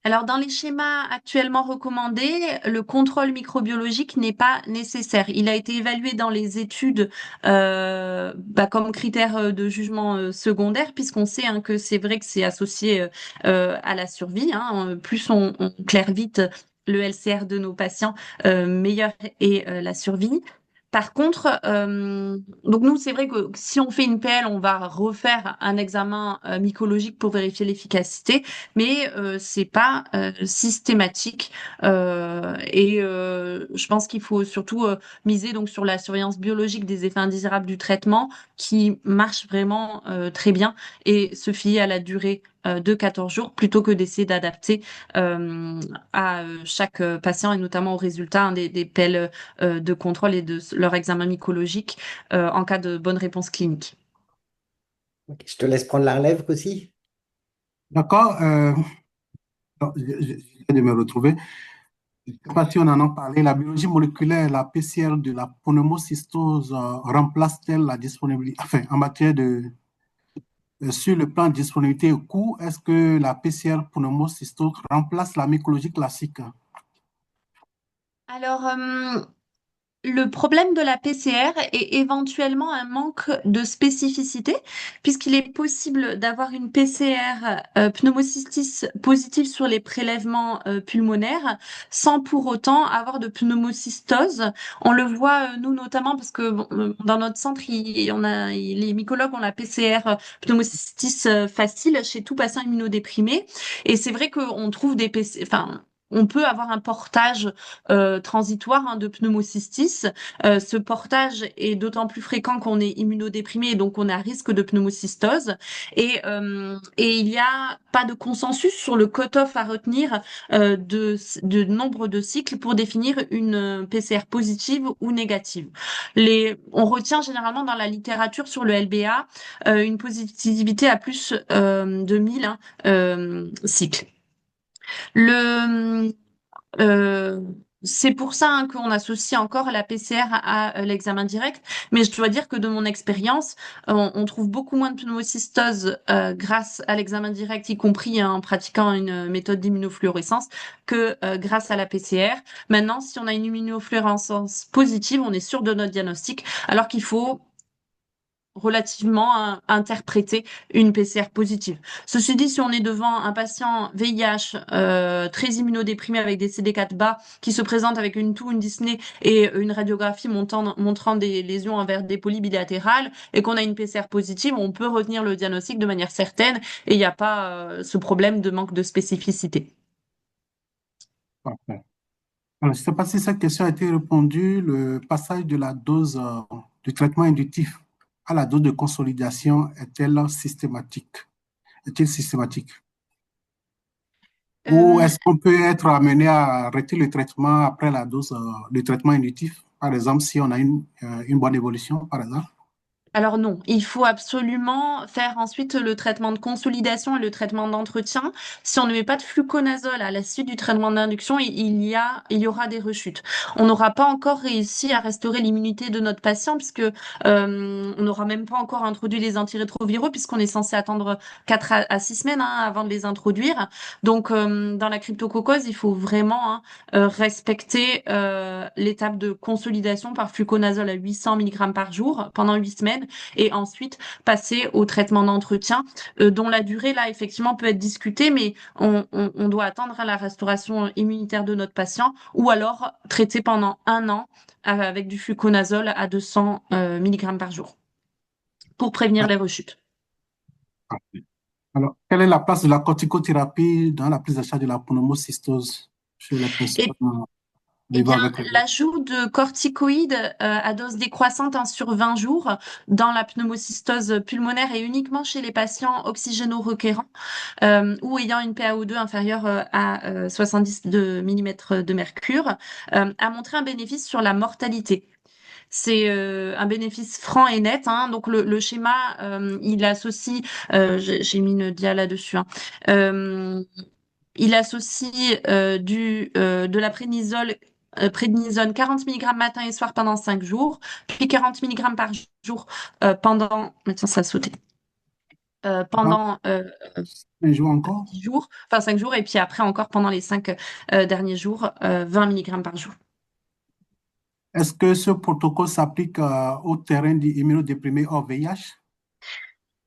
Alors, dans les schémas actuellement recommandés, le contrôle microbiologique n'est pas nécessaire. Il a été évalué dans les études comme critère de jugement secondaire, puisqu'on sait que c'est vrai que c'est associé à la survie. Plus on claire vite le LCR de nos patients, meilleure est la survie. Par contre, donc nous, c'est vrai que si on fait une PL, on va refaire un examen mycologique pour vérifier l'efficacité, mais c'est pas systématique. Je pense qu'il faut surtout miser donc sur la surveillance biologique des effets indésirables du traitement, qui marche vraiment très bien, et se fier à la durée de 14 jours plutôt que d'essayer d'adapter à chaque patient, et notamment aux résultats des PEL de contrôle et de leur examen mycologique en cas de bonne réponse clinique. Ok, je te laisse prendre la relève aussi. D'accord. Non, j'essaie de me retrouver. Je ne sais pas si on en a parlé. La biologie moléculaire, la PCR de la pneumocystose remplace-t-elle la disponibilité, enfin, en matière sur le plan de disponibilité et coût, est-ce que la PCR pneumocystose remplace la mycologie classique? Alors, le problème de la PCR est éventuellement un manque de spécificité, puisqu'il est possible d'avoir une PCR pneumocystis positive sur les prélèvements pulmonaires sans pour autant avoir de pneumocystose. On le voit, nous notamment, parce que bon, dans notre centre, les mycologues ont la PCR pneumocystis facile chez tout patient immunodéprimé. Et c'est vrai qu'on trouve des PC, enfin, on peut avoir un portage transitoire de pneumocystis. Ce portage est d'autant plus fréquent qu'on est immunodéprimé, donc on est à risque de pneumocystose. Et il n'y a pas de consensus sur le cut-off à retenir de nombre de cycles pour définir une PCR positive ou négative. On retient généralement dans la littérature sur le LBA une positivité à plus de 1000 cycles. Le, euh, c'est pour ça qu'on associe encore la PCR à l'examen direct, mais je dois dire que de mon expérience, on trouve beaucoup moins de pneumocystose grâce à l'examen direct, y compris en pratiquant une méthode d'immunofluorescence, que grâce à la PCR. Maintenant, si on a une immunofluorescence positive, on est sûr de notre diagnostic, alors qu'il faut relativement interpréter une PCR positive. Ceci dit, si on est devant un patient VIH très immunodéprimé avec des CD4 bas qui se présente avec une toux, une dyspnée et une radiographie montrant des lésions envers des polyps bilatérales et qu'on a une PCR positive, on peut retenir le diagnostic de manière certaine et il n'y a pas ce problème de manque de spécificité. Parfait. Alors, je ne sais pas si cette question a été répondue. Le passage de la dose du traitement inductif à la dose de consolidation est-elle systématique? Est-il systématique? Ou Euh, est-ce qu'on peut être amené à arrêter le traitement après la dose de traitement inductif? Par exemple, si on a une bonne évolution, par exemple. Alors non, il faut absolument faire ensuite le traitement de consolidation et le traitement d'entretien. Si on ne met pas de fluconazole à la suite du traitement d'induction, il y aura des rechutes. On n'aura pas encore réussi à restaurer l'immunité de notre patient puisque on n'aura même pas encore introduit les antirétroviraux puisqu'on est censé attendre 4 à 6 semaines avant de les introduire. Donc dans la cryptococose, il faut vraiment respecter l'étape de consolidation par fluconazole à 800 mg par jour pendant 8 semaines et ensuite passer au traitement d'entretien dont la durée là effectivement peut être discutée mais on doit attendre à la restauration immunitaire de notre patient ou alors traiter pendant 1 an avec du fluconazole à 200 mg par jour pour prévenir les rechutes. Alors, quelle est la place de la corticothérapie dans la prise en charge de la pneumocystose chez les personnes Et Eh vivant bien, avec le virus? l'ajout de corticoïdes à dose décroissante 1 sur 20 jours dans la pneumocystose pulmonaire et uniquement chez les patients oxygéno-requérants ou ayant une PaO2 inférieure à 70 mm de mercure a montré un bénéfice sur la mortalité. C'est un bénéfice franc et net, hein. Donc le schéma, il associe, j'ai mis une dia là-dessus, hein. Euh, il associe de la prédnisone 40 mg matin et soir pendant 5 jours, puis 40 mg par jour pendant, maintenant ça a sauté, Dans pendant un jour encore? 10 jours, enfin 5 jours, et puis après encore pendant les 5 derniers jours, 20 mg par jour. Est-ce que ce protocole s'applique au terrain immunodéprimé hors VIH?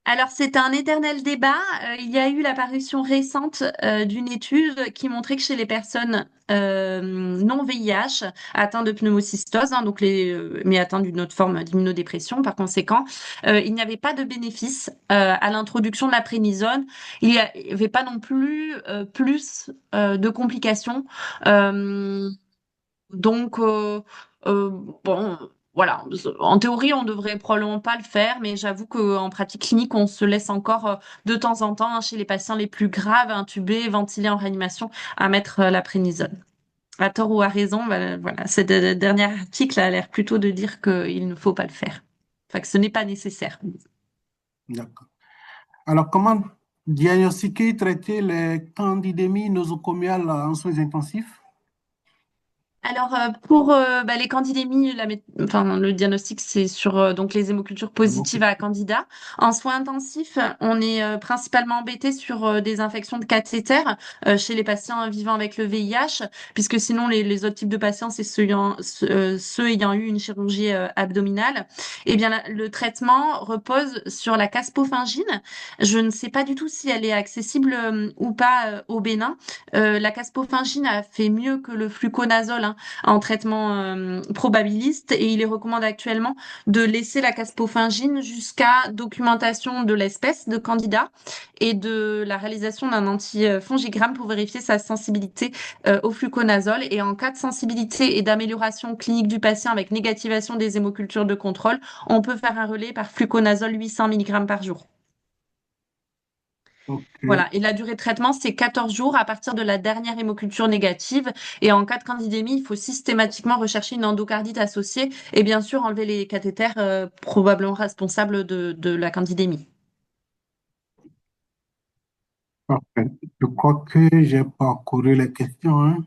Alors, c'est un éternel débat. Il y a eu l'apparition récente d'une étude qui montrait que chez les personnes non VIH atteintes de pneumocystose, hein, mais atteintes d'une autre forme d'immunodépression, par conséquent, il n'y avait pas de bénéfice à l'introduction de la prénisone. Il n'y avait pas non plus plus de complications. Euh, donc, bon, voilà. En théorie, on devrait probablement pas le faire, mais j'avoue qu'en pratique clinique, on se laisse encore de temps en temps, hein, chez les patients les plus graves, intubés, ventilés en réanimation, à mettre la prénisone. À tort ou à raison, voilà. Ce dernier article a l'air plutôt de dire qu'il ne faut pas le faire. Enfin, que ce n'est pas nécessaire. D'accord. Alors, comment diagnostiquer et traiter les candidémies nosocomiales en soins intensifs? Alors pour les candidémies, enfin, le diagnostic c'est sur donc les hémocultures positives à candida. En soins intensifs, on est principalement embêté sur des infections de cathéter chez les patients vivant avec le VIH, puisque sinon les autres types de patients c'est ceux ayant eu une chirurgie abdominale. Eh bien le traitement repose sur la caspofungine. Je ne sais pas du tout si elle est accessible ou pas au Bénin. La caspofungine a fait mieux que le fluconazole, hein, en traitement probabiliste et il est recommandé actuellement de laisser la caspofungine jusqu'à documentation de l'espèce de candidat et de la réalisation d'un antifongigramme pour vérifier sa sensibilité au fluconazole. Et en cas de sensibilité et d'amélioration clinique du patient avec négativation des hémocultures de contrôle, on peut faire un relais par fluconazole 800 mg par jour. Ok. Voilà, et la durée de traitement, c'est 14 jours à partir de la dernière hémoculture négative. Et en cas de candidémie, il faut systématiquement rechercher une endocardite associée et bien sûr enlever les cathéters probablement responsables de la candidémie. Parfait. Je crois que j'ai parcouru les questions, hein.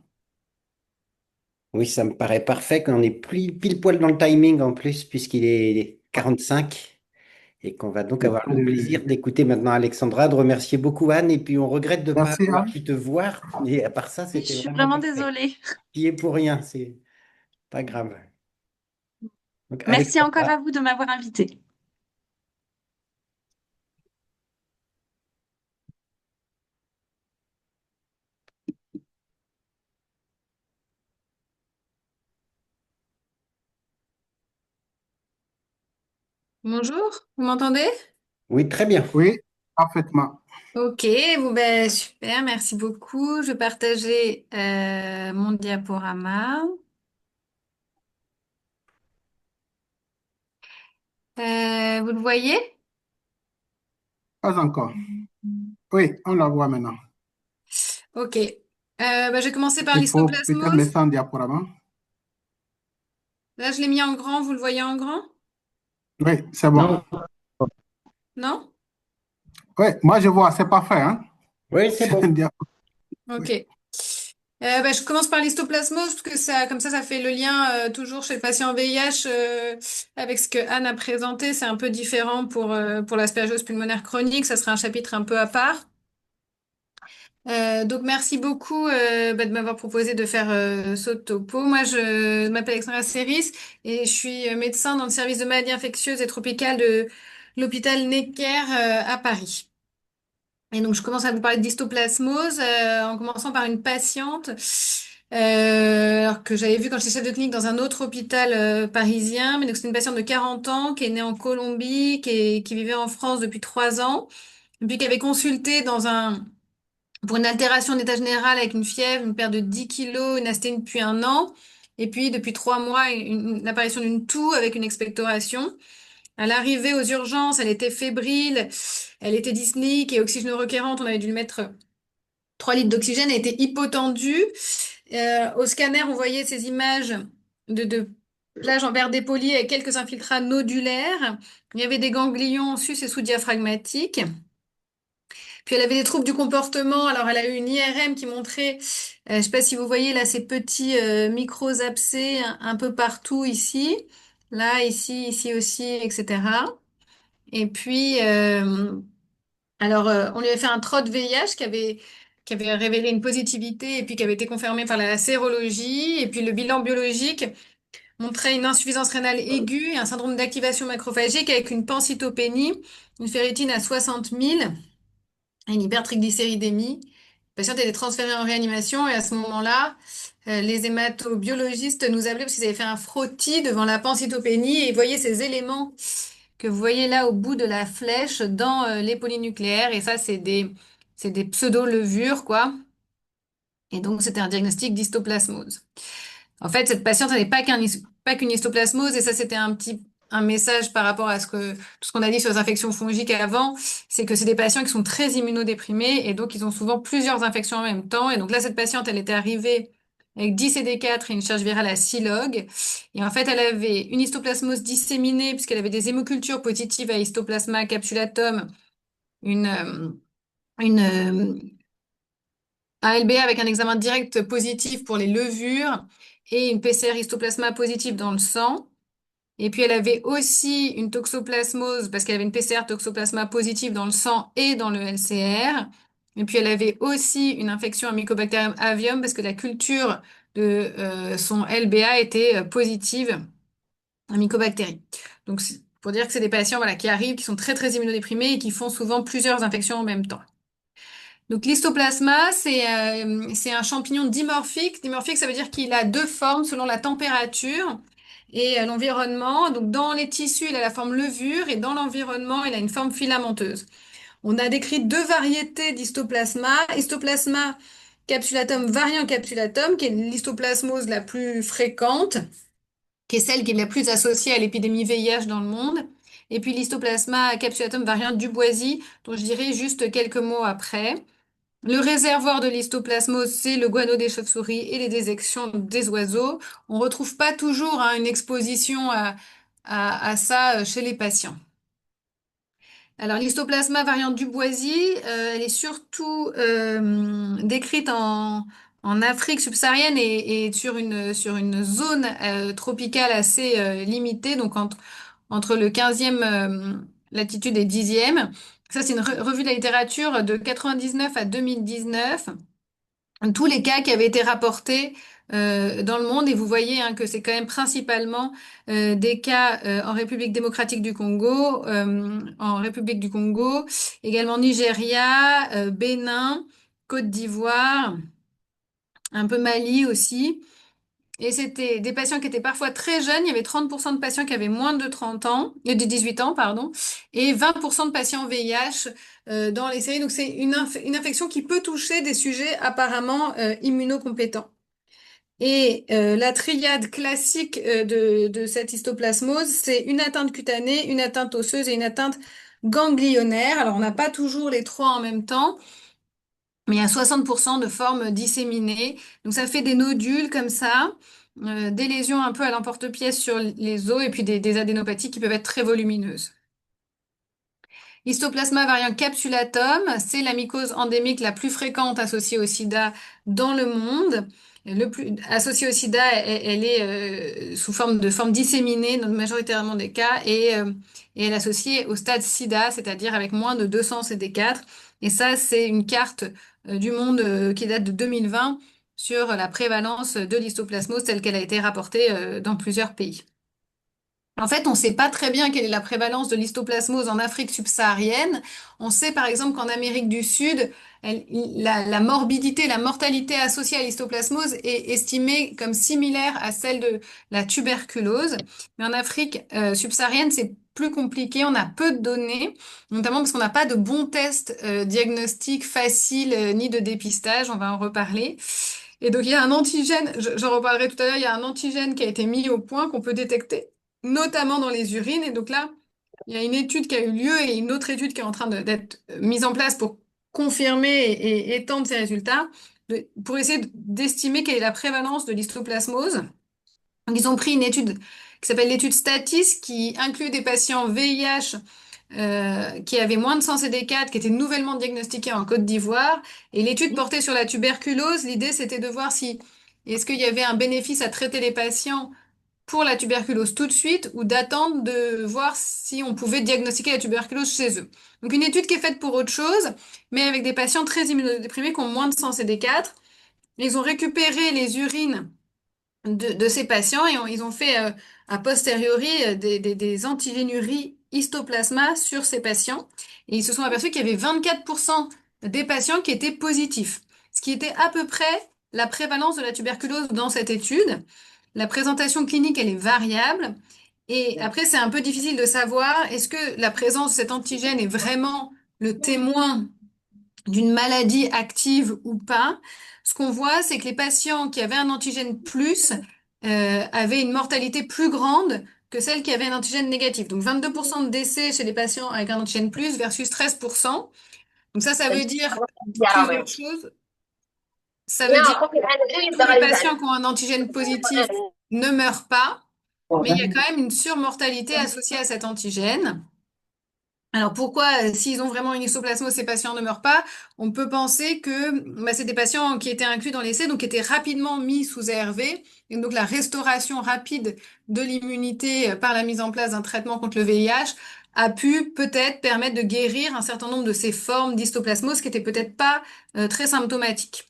Oui, ça me paraît parfait qu'on est pile poil dans le timing en plus, puisqu'il est 45 et qu'on va donc avoir le plaisir d'écouter maintenant Alexandra, de remercier beaucoup Anne, et puis on regrette de ne pas Merci, avoir Anne. pu te voir, mais à part ça, Oui, je c'était suis vraiment vraiment parfait. désolée. Qui est pour rien, c'est pas grave. Donc Merci encore Alexandra, à vous de m'avoir invitée. Bonjour, vous m'entendez? Oui, très bien. Oui, parfaitement. Ok, bon ben super, merci beaucoup. Je vais partager mon diaporama. Vous le voyez? Pas encore. Oui, on la voit maintenant. Ok. Ben, je vais commencer par Il faut peut-être l'histoplasmose. mettre ça en diaporama. Là, je l'ai mis en grand, vous le voyez en grand? Oui, c'est bon. Non, Non? Oui, moi je vois, c'est parfait, hein? oui, c'est C'est un bon. Ok. Oui. Ben, je commence par l'histoplasmose parce que ça, comme ça fait le lien toujours chez le patient VIH avec ce que Anne a présenté. C'est un peu différent pour l'aspergillose pulmonaire chronique. Ça serait un chapitre un peu à part. Donc merci beaucoup de m'avoir proposé de faire ce topo. Moi je m'appelle Alexandra Serris et je suis médecin dans le service de maladies infectieuses et tropicales de l'hôpital Necker à Paris. Et donc je commence à vous parler de d'histoplasmose en commençant par une patiente alors que j'avais vue quand j'étais chef de clinique dans un autre hôpital parisien. Mais donc c'est une patiente de 40 ans qui est née en Colombie, qui vivait en France depuis 3 ans, et puis qui avait consulté pour une altération d'état général avec une fièvre, une perte de 10 kilos, une asthénie depuis 1 an, et puis depuis 3 mois, l'apparition d'une toux avec une expectoration. À l'arrivée aux urgences, elle était fébrile, elle était dyspnique et oxygéno-requérante. On avait dû lui mettre 3 litres d'oxygène, elle était hypotendue. Au scanner, on voyait ces images de plage en verre dépoli avec quelques infiltrats nodulaires. Il y avait des ganglions sus et sous-diaphragmatiques. Puis elle avait des troubles du comportement. Alors elle a eu une IRM qui montrait, je ne sais pas si vous voyez là ces petits micros abcès un peu partout ici, là, ici aussi, etc. Et puis on lui avait fait un TROT VIH qui avait révélé une positivité et puis qui avait été confirmé par la sérologie. Et puis le bilan biologique montrait une insuffisance rénale aiguë et un syndrome d'activation macrophagique avec une pancytopénie, une ferritine à 60 000 une hypertriglycéridémie. La patiente était transférée en réanimation et à ce moment-là, les hématobiologistes nous appelaient parce qu'ils avaient fait un frottis devant la pancytopénie et ils voyaient ces éléments que vous voyez là au bout de la flèche dans les polynucléaires. Et ça, c'est des pseudo-levures, quoi. Et donc, c'était un diagnostic d'histoplasmose. En fait, cette patiente, elle n'est pas qu'une histoplasmose, et ça, c'était un message par rapport à tout ce qu'on a dit sur les infections fongiques avant, c'est que c'est des patients qui sont très immunodéprimés, et donc ils ont souvent plusieurs infections en même temps. Et donc là, cette patiente, elle était arrivée avec 10 CD4 et une charge virale à 6 log. Et en fait, elle avait une histoplasmose disséminée, puisqu'elle avait des hémocultures positives à Histoplasma capsulatum, une, euh, une, un LBA avec un examen direct positif pour les levures et une PCR histoplasma positive dans le sang. Et puis elle avait aussi une toxoplasmose parce qu'elle avait une PCR toxoplasma positive dans le sang et dans le LCR. Et puis elle avait aussi une infection à Mycobacterium avium parce que la culture de son LBA était positive à mycobactéries. Donc c'est pour dire que c'est des patients voilà, qui arrivent, qui sont très très immunodéprimés et qui font souvent plusieurs infections en même temps. Donc l'histoplasma, c'est un champignon dimorphique. Dimorphique, ça veut dire qu'il a deux formes selon la température et l'environnement. Donc dans les tissus, il a la forme levure et dans l'environnement, il a une forme filamenteuse. On a décrit deux variétés d'histoplasma. Histoplasma capsulatum variant capsulatum, qui est l'histoplasmose la plus fréquente, qui est celle qui est la plus associée à l'épidémie VIH dans le monde. Et puis l'histoplasma capsulatum variant Duboisi, dont je dirai juste quelques mots après. Le réservoir de l'histoplasmose, c'est le guano des chauves-souris et les déjections des oiseaux. On ne retrouve pas toujours hein, une exposition à ça chez les patients. Alors, l'histoplasma variante Duboisi, elle est surtout décrite en Afrique subsaharienne et sur une zone tropicale assez limitée, donc entre le 15e latitude et 10e. Ça, c'est une revue de la littérature de 99 à 2019 tous les cas qui avaient été rapportés dans le monde et vous voyez hein, que c'est quand même principalement des cas en République démocratique du Congo, également Nigeria, Bénin, Côte d'Ivoire, un peu Mali aussi. Et c'était des patients qui étaient parfois très jeunes. Il y avait 30% de patients qui avaient moins de 30 ans, de 18 ans, pardon, et 20% de patients VIH dans les séries. Donc c'est une infection qui peut toucher des sujets apparemment immunocompétents. Et la triade classique de cette histoplasmose, c'est une atteinte cutanée, une atteinte osseuse et une atteinte ganglionnaire. Alors on n'a pas toujours les trois en même temps, mais il y a 60% de formes disséminées. Donc ça fait des nodules comme ça, des lésions un peu à l'emporte-pièce sur les os et puis des adénopathies qui peuvent être très volumineuses. Histoplasma variant capsulatum, c'est la mycose endémique la plus fréquente associée au sida dans le monde. Associée au sida, elle est sous forme disséminée dans majoritairement des cas et elle est associée au stade sida, c'est-à-dire avec moins de 200 CD4. Et ça, c'est une carte du monde qui date de 2020 sur la prévalence de l'histoplasmose telle qu'elle a été rapportée dans plusieurs pays. En fait, on ne sait pas très bien quelle est la prévalence de l'histoplasmose en Afrique subsaharienne. On sait par exemple qu'en Amérique du Sud, la morbidité, la mortalité associée à l'histoplasmose est estimée comme similaire à celle de la tuberculose. Mais en Afrique subsaharienne, c'est plus compliqué. On a peu de données, notamment parce qu'on n'a pas de bons tests diagnostiques faciles ni de dépistage. On va en reparler. Et donc, il y a un antigène, j'en reparlerai tout à l'heure, il y a un antigène qui a été mis au point qu'on peut détecter notamment dans les urines. Et donc là, il y a une étude qui a eu lieu et une autre étude qui est en train d'être mise en place pour confirmer et étendre ces résultats, pour essayer d'estimer quelle est la prévalence de l'histoplasmose. Donc, ils ont pris une étude qui s'appelle l'étude STATIS, qui inclut des patients VIH qui avaient moins de 100 CD4, qui étaient nouvellement diagnostiqués en Côte d'Ivoire. Et l'étude portait sur la tuberculose. L'idée, c'était de voir si est-ce qu'il y avait un bénéfice à traiter les patients pour la tuberculose tout de suite ou d'attendre de voir si on pouvait diagnostiquer la tuberculose chez eux. Donc une étude qui est faite pour autre chose, mais avec des patients très immunodéprimés qui ont moins de 100 CD4. Ils ont récupéré les urines de ces patients et ils ont fait a posteriori des antigénuries histoplasma sur ces patients. Et ils se sont aperçus qu'il y avait 24% des patients qui étaient positifs, ce qui était à peu près la prévalence de la tuberculose dans cette étude. La présentation clinique, elle est variable. Et après, c'est un peu difficile de savoir, est-ce que la présence de cet antigène est vraiment le témoin d'une maladie active ou pas? Ce qu'on voit, c'est que les patients qui avaient un antigène plus avaient une mortalité plus grande que celles qui avaient un antigène négatif. Donc 22% de décès chez les patients avec un antigène plus versus 13%. Donc ça veut dire plusieurs choses. Ça veut dire que tous les patients qui ont un antigène positif ne meurent pas, mais il y a quand même une surmortalité associée à cet antigène. Alors pourquoi, s'ils ont vraiment une histoplasmose, ces patients ne meurent pas? On peut penser que c'est des patients qui étaient inclus dans l'essai, donc qui étaient rapidement mis sous ARV. Et donc la restauration rapide de l'immunité par la mise en place d'un traitement contre le VIH a pu peut-être permettre de guérir un certain nombre de ces formes d'histoplasmose qui n'étaient peut-être pas très symptomatiques.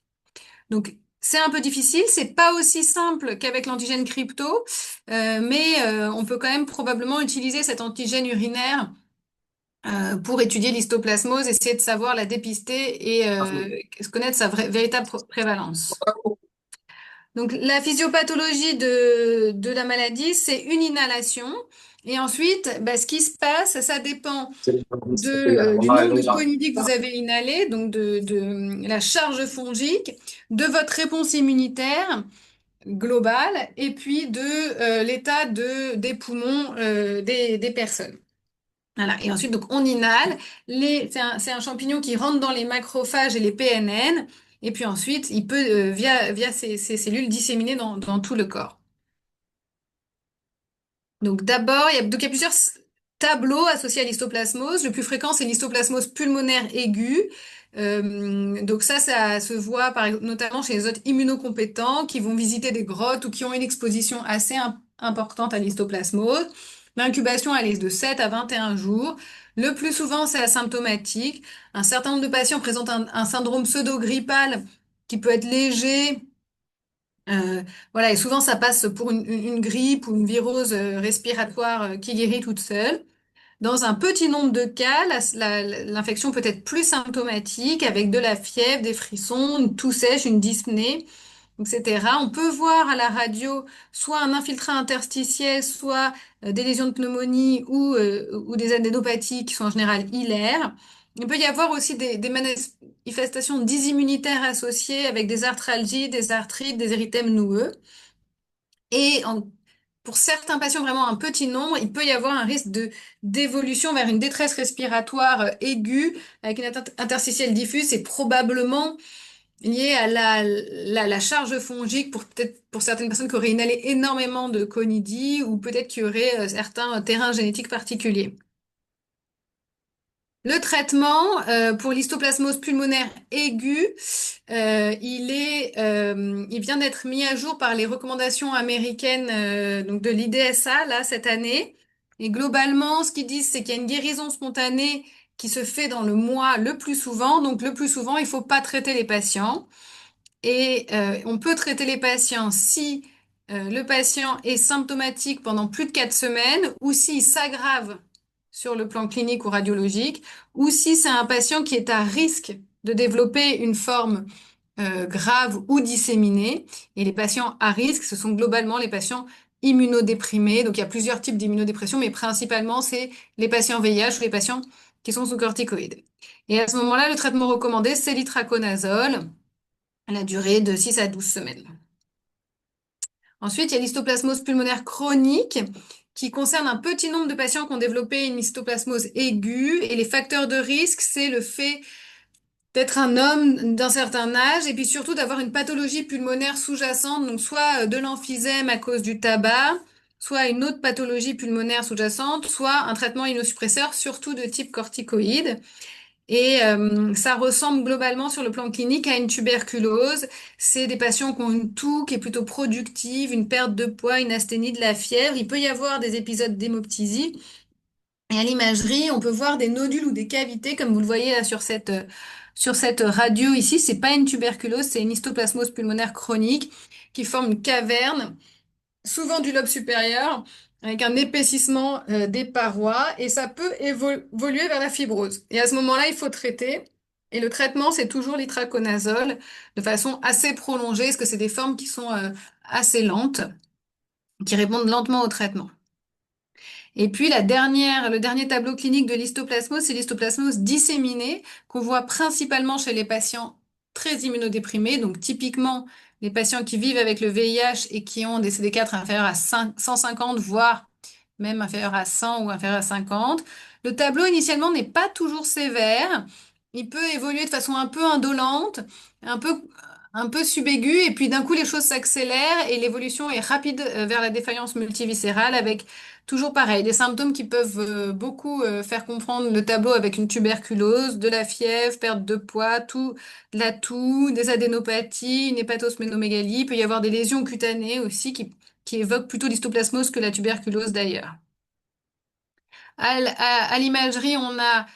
Donc, c'est un peu difficile, c'est pas aussi simple qu'avec l'antigène crypto, mais on peut quand même probablement utiliser cet antigène urinaire pour étudier l'histoplasmose, essayer de savoir la dépister et connaître sa véritable prévalence. Donc, la physiopathologie de la maladie, c'est une inhalation. Et ensuite, ce qui se passe, ça dépend du nombre de conidies que vous avez inhalé, donc de la charge fongique, de votre réponse immunitaire globale, et puis de l'état des poumons des personnes. Voilà. Et ensuite, donc, on inhale. C'est un champignon qui rentre dans les macrophages et les PNN. Et puis ensuite, il peut, via ces cellules, disséminer dans tout le corps. Donc d'abord, il y a plusieurs tableaux associés à l'histoplasmose. Le plus fréquent, c'est l'histoplasmose pulmonaire aiguë. Donc ça se voit notamment chez les hôtes immunocompétents qui vont visiter des grottes ou qui ont une exposition assez importante à l'histoplasmose. L'incubation, elle est de 7 à 21 jours. Le plus souvent, c'est asymptomatique. Un certain nombre de patients présentent un syndrome pseudo-grippal qui peut être léger. Voilà, et souvent ça passe pour une grippe ou une virose respiratoire qui guérit toute seule. Dans un petit nombre de cas, l'infection peut être plus symptomatique avec de la fièvre, des frissons, une toux sèche, une dyspnée. etc. On peut voir à la radio soit un infiltrat interstitiel, soit des lésions de pneumonie ou des adénopathies qui sont en général hilaires. Il peut y avoir aussi des manifestations dysimmunitaires associées avec des arthralgies, des arthrites, des érythèmes noueux. Et pour certains patients, vraiment un petit nombre, il peut y avoir un risque d'évolution vers une détresse respiratoire aiguë avec une atteinte interstitielle diffuse et probablement liée à la charge fongique peut-être pour certaines personnes qui auraient inhalé énormément de conidie ou peut-être qui auraient certains terrains génétiques particuliers. Le traitement pour l'histoplasmose pulmonaire aiguë, il vient d'être mis à jour par les recommandations américaines donc de l'IDSA là cette année. Et globalement, ce qu'ils disent, c'est qu'il y a une guérison spontanée qui se fait dans le mois le plus souvent. Donc le plus souvent, il faut pas traiter les patients. Et on peut traiter les patients si le patient est symptomatique pendant plus de 4 semaines ou s'il s'aggrave sur le plan clinique ou radiologique, ou si c'est un patient qui est à risque de développer une forme grave ou disséminée. Et les patients à risque, ce sont globalement les patients immunodéprimés. Donc il y a plusieurs types d'immunodépression, mais principalement c'est les patients VIH ou les patients qui sont sous corticoïdes. Et à ce moment-là, le traitement recommandé, c'est l'itraconazole à la durée de 6 à 12 semaines. Ensuite, il y a l'histoplasmose pulmonaire chronique qui concerne un petit nombre de patients qui ont développé une histoplasmose aiguë. Et les facteurs de risque, c'est le fait d'être un homme d'un certain âge et puis surtout d'avoir une pathologie pulmonaire sous-jacente, donc soit de l'emphysème à cause du tabac, soit une autre pathologie pulmonaire sous-jacente, soit un traitement immunosuppresseur, surtout de type corticoïde. Et ça ressemble globalement sur le plan clinique à une tuberculose. C'est des patients qui ont une toux qui est plutôt productive, une perte de poids, une asthénie, de la fièvre. Il peut y avoir des épisodes d'hémoptysie. Et à l'imagerie, on peut voir des nodules ou des cavités, comme vous le voyez là sur cette radio ici. C'est pas une tuberculose, c'est une histoplasmose pulmonaire chronique qui forme une caverne souvent du lobe supérieur, avec un épaississement des parois, et ça peut évoluer vers la fibrose. Et à ce moment-là, il faut traiter. Et le traitement, c'est toujours l'itraconazole de façon assez prolongée, parce que c'est des formes qui sont assez lentes, qui répondent lentement au traitement. Et puis le dernier tableau clinique de l'histoplasmose, c'est l'histoplasmose disséminée, qu'on voit principalement chez les patients très immunodéprimés, donc typiquement les patients qui vivent avec le VIH et qui ont des CD4 inférieurs à 150, voire même inférieurs à 100 ou inférieurs à 50. Le tableau initialement n'est pas toujours sévère. Il peut évoluer de façon un peu indolente, un peu, un peu subaiguë, et puis d'un coup les choses s'accélèrent et l'évolution est rapide vers la défaillance multiviscérale avec toujours pareil, des symptômes qui peuvent beaucoup faire comprendre le tableau avec une tuberculose, de la fièvre, perte de poids, de la toux, des adénopathies, une hépatosménomégalie. Il peut y avoir des lésions cutanées aussi qui évoquent plutôt l'histoplasmose que la tuberculose d'ailleurs. À l'imagerie, on a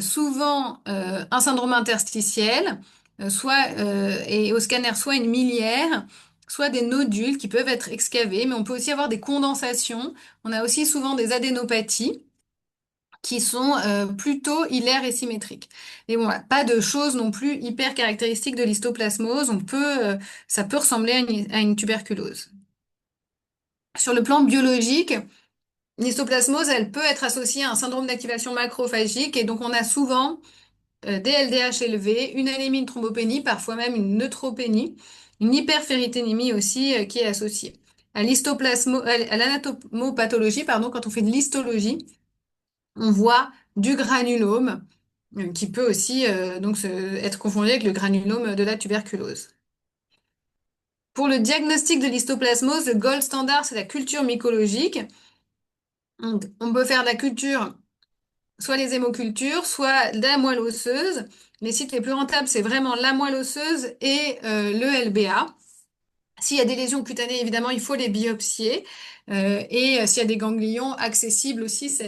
souvent un syndrome interstitiel, et au scanner, soit une miliaire, soit des nodules qui peuvent être excavés, mais on peut aussi avoir des condensations. On a aussi souvent des adénopathies qui sont plutôt hilaires et symétriques. Et bon, voilà, pas de choses non plus hyper caractéristiques de l'histoplasmose. Ça peut ressembler à une tuberculose. Sur le plan biologique, l'histoplasmose, elle peut être associée à un syndrome d'activation macrophagique et donc on a souvent des LDH élevés, une anémie, une thrombopénie, parfois même une neutropénie, une hyperféritinémie aussi qui est associée. À l'anatomopathologie, pardon, quand on fait de l'histologie, on voit du granulome qui peut aussi être confondu avec le granulome de la tuberculose. Pour le diagnostic de l'histoplasmose, le gold standard, c'est la culture mycologique. On peut faire de la culture, soit les hémocultures, soit de la moelle osseuse. Les sites les plus rentables, c'est vraiment la moelle osseuse et le LBA. S'il y a des lésions cutanées, évidemment, il faut les biopsier. S'il y a des ganglions accessibles aussi,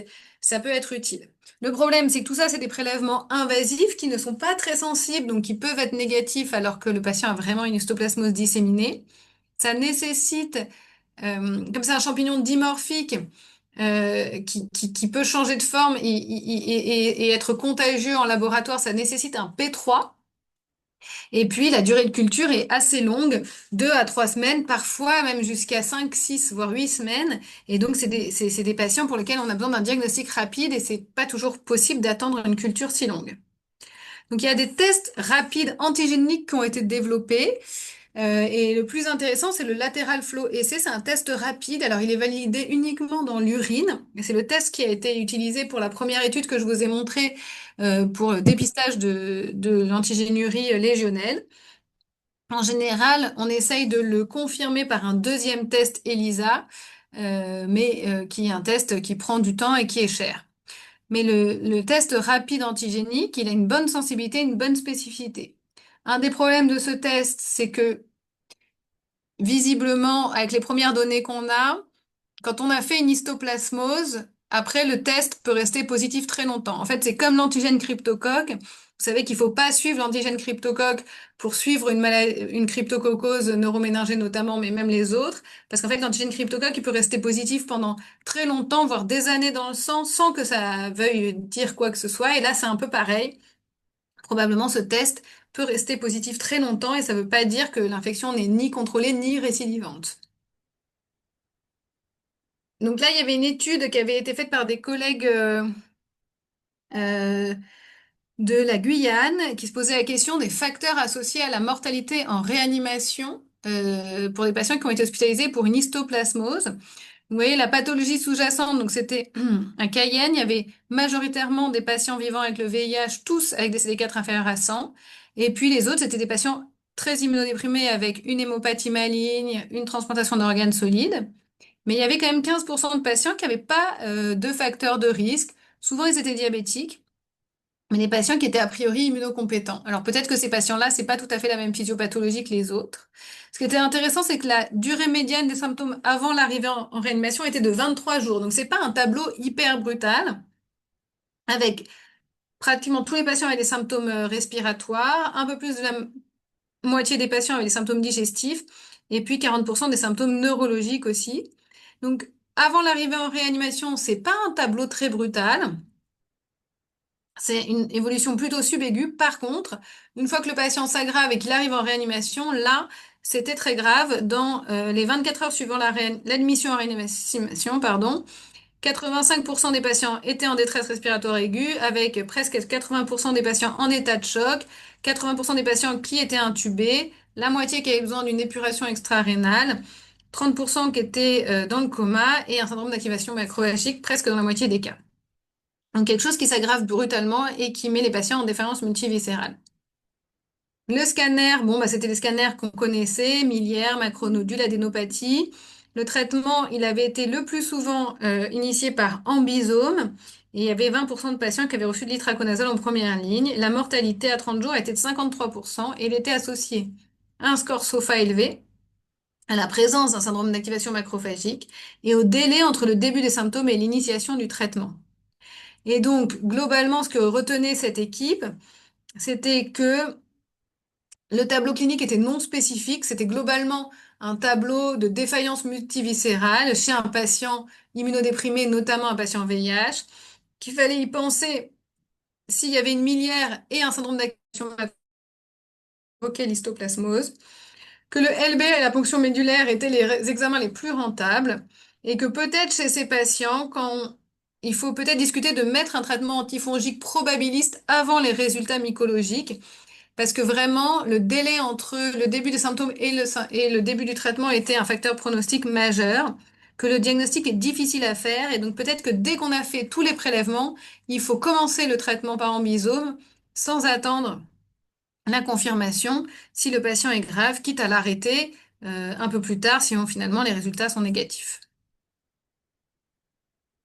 ça peut être utile. Le problème, c'est que tout ça, c'est des prélèvements invasifs qui ne sont pas très sensibles, donc qui peuvent être négatifs alors que le patient a vraiment une histoplasmose disséminée. Ça nécessite, comme c'est un champignon dimorphique, qui peut changer de forme et être contagieux en laboratoire, ça nécessite un P3. Et puis, la durée de culture est assez longue, 2 à 3 semaines, parfois même jusqu'à 5, 6, voire 8 semaines. Et donc, c'est des patients pour lesquels on a besoin d'un diagnostic rapide et c'est pas toujours possible d'attendre une culture si longue. Donc, il y a des tests rapides antigéniques qui ont été développés. Et le plus intéressant, c'est le lateral flow essay. C'est un test rapide. Alors, il est validé uniquement dans l'urine. Et c'est le test qui a été utilisé pour la première étude que je vous ai montrée pour le dépistage de l'antigénurie légionnelle. En général, on essaye de le confirmer par un deuxième test ELISA, mais qui est un test qui prend du temps et qui est cher. Mais le test rapide antigénique, il a une bonne sensibilité, une bonne spécificité. Un des problèmes de ce test, c'est que visiblement, avec les premières données qu'on a, quand on a fait une histoplasmose, après le test peut rester positif très longtemps. En fait, c'est comme l'antigène cryptocoque. Vous savez qu'il ne faut pas suivre l'antigène cryptocoque pour suivre une cryptococcose neuroméningée notamment, mais même les autres. Parce qu'en fait, l'antigène cryptocoque, il peut rester positif pendant très longtemps, voire des années dans le sang, sans que ça veuille dire quoi que ce soit. Et là, c'est un peu pareil. Probablement, ce test peut rester positif très longtemps et ça ne veut pas dire que l'infection n'est ni contrôlée ni récidivante. Donc là, il y avait une étude qui avait été faite par des collègues euh, de la Guyane qui se posait la question des facteurs associés à la mortalité en réanimation pour des patients qui ont été hospitalisés pour une histoplasmose. Vous voyez, la pathologie sous-jacente, donc c'était un Cayenne, il y avait majoritairement des patients vivant avec le VIH, tous avec des CD4 inférieurs à 100, et puis les autres, c'était des patients très immunodéprimés avec une hémopathie maligne, une transplantation d'organes solides. Mais il y avait quand même 15% de patients qui n'avaient pas de facteurs de risque. Souvent, ils étaient diabétiques, mais des patients qui étaient a priori immunocompétents. Alors peut-être que ces patients-là, c'est pas tout à fait la même physiopathologie que les autres. Ce qui était intéressant, c'est que la durée médiane des symptômes avant l'arrivée en réanimation était de 23 jours. Donc c'est pas un tableau hyper brutal, avec pratiquement tous les patients avec des symptômes respiratoires, un peu plus de la moitié des patients avec des symptômes digestifs, et puis 40% des symptômes neurologiques aussi. Donc, avant l'arrivée en réanimation, c'est pas un tableau très brutal. C'est une évolution plutôt subaiguë. Par contre, une fois que le patient s'aggrave et qu'il arrive en réanimation, là, c'était très grave. Dans les 24 heures suivant l'admission en réanimation, pardon, 85% des patients étaient en détresse respiratoire aiguë, avec presque 80% des patients en état de choc, 80% des patients qui étaient intubés, la moitié qui avait besoin d'une épuration extra-rénale, 30% qui étaient dans le coma et un syndrome d'activation macrophagique presque dans la moitié des cas. Donc quelque chose qui s'aggrave brutalement et qui met les patients en défaillance multiviscérale. Le scanner, bon, bah, c'était les scanners qu'on connaissait, miliaire, macronodule, adénopathie. Le traitement, il avait été le plus souvent initié par ambisome. Et il y avait 20% de patients qui avaient reçu de l'itraconazole en première ligne. La mortalité à 30 jours a été de 53% et elle était associée à un score SOFA élevé, à la présence d'un syndrome d'activation macrophagique et au délai entre le début des symptômes et l'initiation du traitement. Et donc, globalement, ce que retenait cette équipe, c'était que le tableau clinique était non spécifique, c'était globalement un tableau de défaillance multiviscérale chez un patient immunodéprimé, notamment un patient VIH, qu'il fallait y penser s'il y avait une miliaire et un syndrome d'activation évoqué l'histoplasmose, que le LB et la ponction médulaire étaient les examens les plus rentables, et que peut-être chez ces patients, il faut peut-être discuter de mettre un traitement antifongique probabiliste avant les résultats mycologiques, parce que vraiment, le délai entre le début des symptômes et le début du traitement était un facteur pronostic majeur, que le diagnostic est difficile à faire, et donc peut-être que dès qu'on a fait tous les prélèvements, il faut commencer le traitement par ambisome sans attendre la confirmation si le patient est grave, quitte à l'arrêter un peu plus tard si finalement les résultats sont négatifs.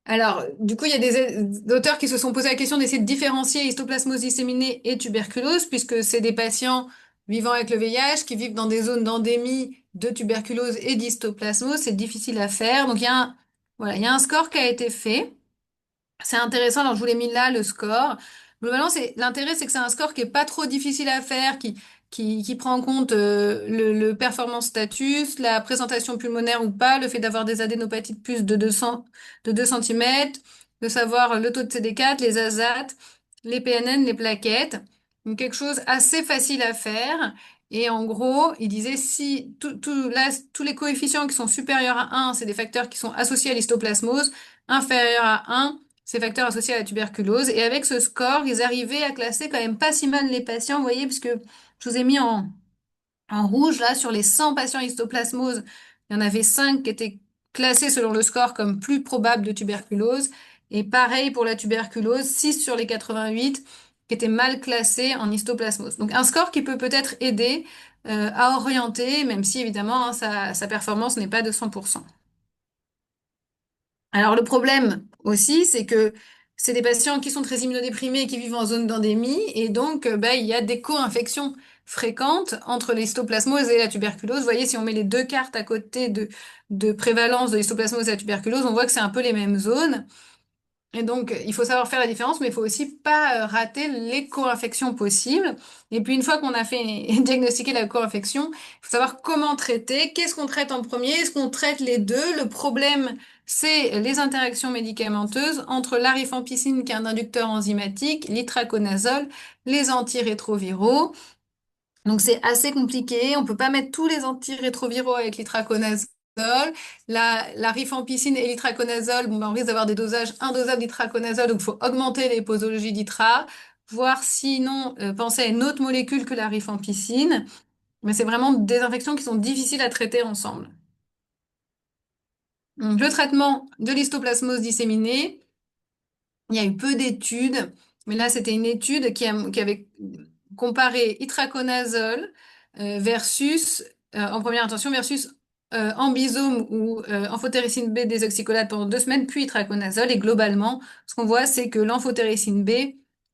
Alors, du coup, il y a des auteurs qui se sont posé la question d'essayer de différencier histoplasmose disséminée et tuberculose, puisque c'est des patients vivant avec le VIH qui vivent dans des zones d'endémie de tuberculose et d'histoplasmose. C'est difficile à faire. Donc, voilà, il y a un score qui a été fait. C'est intéressant, alors je vous l'ai mis là, le score. Globalement, l'intérêt, c'est que c'est un score qui est pas trop difficile à faire, qui prend en compte le performance status, la présentation pulmonaire ou pas, le fait d'avoir des adénopathies de plus de 2 cm, de savoir le taux de CD4, les azates, les PNN, les plaquettes. Donc quelque chose assez facile à faire. Et en gros, il disait si là, tous les coefficients qui sont supérieurs à 1, c'est des facteurs qui sont associés à l'histoplasmose, inférieurs à 1, c'est facteurs associés à la tuberculose. Et avec ce score, ils arrivaient à classer quand même pas si mal les patients, vous voyez, puisque je vous ai mis en rouge, là, sur les 100 patients histoplasmose, il y en avait 5 qui étaient classés selon le score comme plus probable de tuberculose. Et pareil pour la tuberculose, 6 sur les 88 qui étaient mal classés en histoplasmose. Donc un score qui peut peut-être aider à orienter, même si évidemment hein, sa performance n'est pas de 100%. Alors le problème aussi, c'est que c'est des patients qui sont très immunodéprimés, qui vivent en zone d'endémie, et donc bah, il y a des co-infections fréquentes entre l'histoplasmose et la tuberculose. Vous voyez, si on met les deux cartes à côté de prévalence de l'histoplasmose et la tuberculose, on voit que c'est un peu les mêmes zones. Et donc, il faut savoir faire la différence, mais il faut aussi pas rater les co-infections possibles. Et puis, une fois qu'on a fait diagnostiquer la co-infection, il faut savoir comment traiter, qu'est-ce qu'on traite en premier, est-ce qu'on traite les deux? Le problème, c'est les interactions médicamenteuses entre la rifampicine, qui est un inducteur enzymatique, l'itraconazole, les antirétroviraux. Donc c'est assez compliqué. On peut pas mettre tous les antirétroviraux avec l'itraconazole. La rifampicine et l'itraconazole, bon, ben, on risque d'avoir des dosages indosables d'itraconazole, donc il faut augmenter les posologies d'itra, voir sinon penser à une autre molécule que la rifampicine. Mais c'est vraiment des infections qui sont difficiles à traiter ensemble. Donc, le traitement de l'histoplasmose disséminée, il y a eu peu d'études, mais là, c'était une étude qui avait comparé itraconazole versus, en première intention, versus ambisome ou amphotéricine B désoxycholate pendant 2 semaines, puis itraconazole. Et globalement, ce qu'on voit, c'est que l'amphotéricine B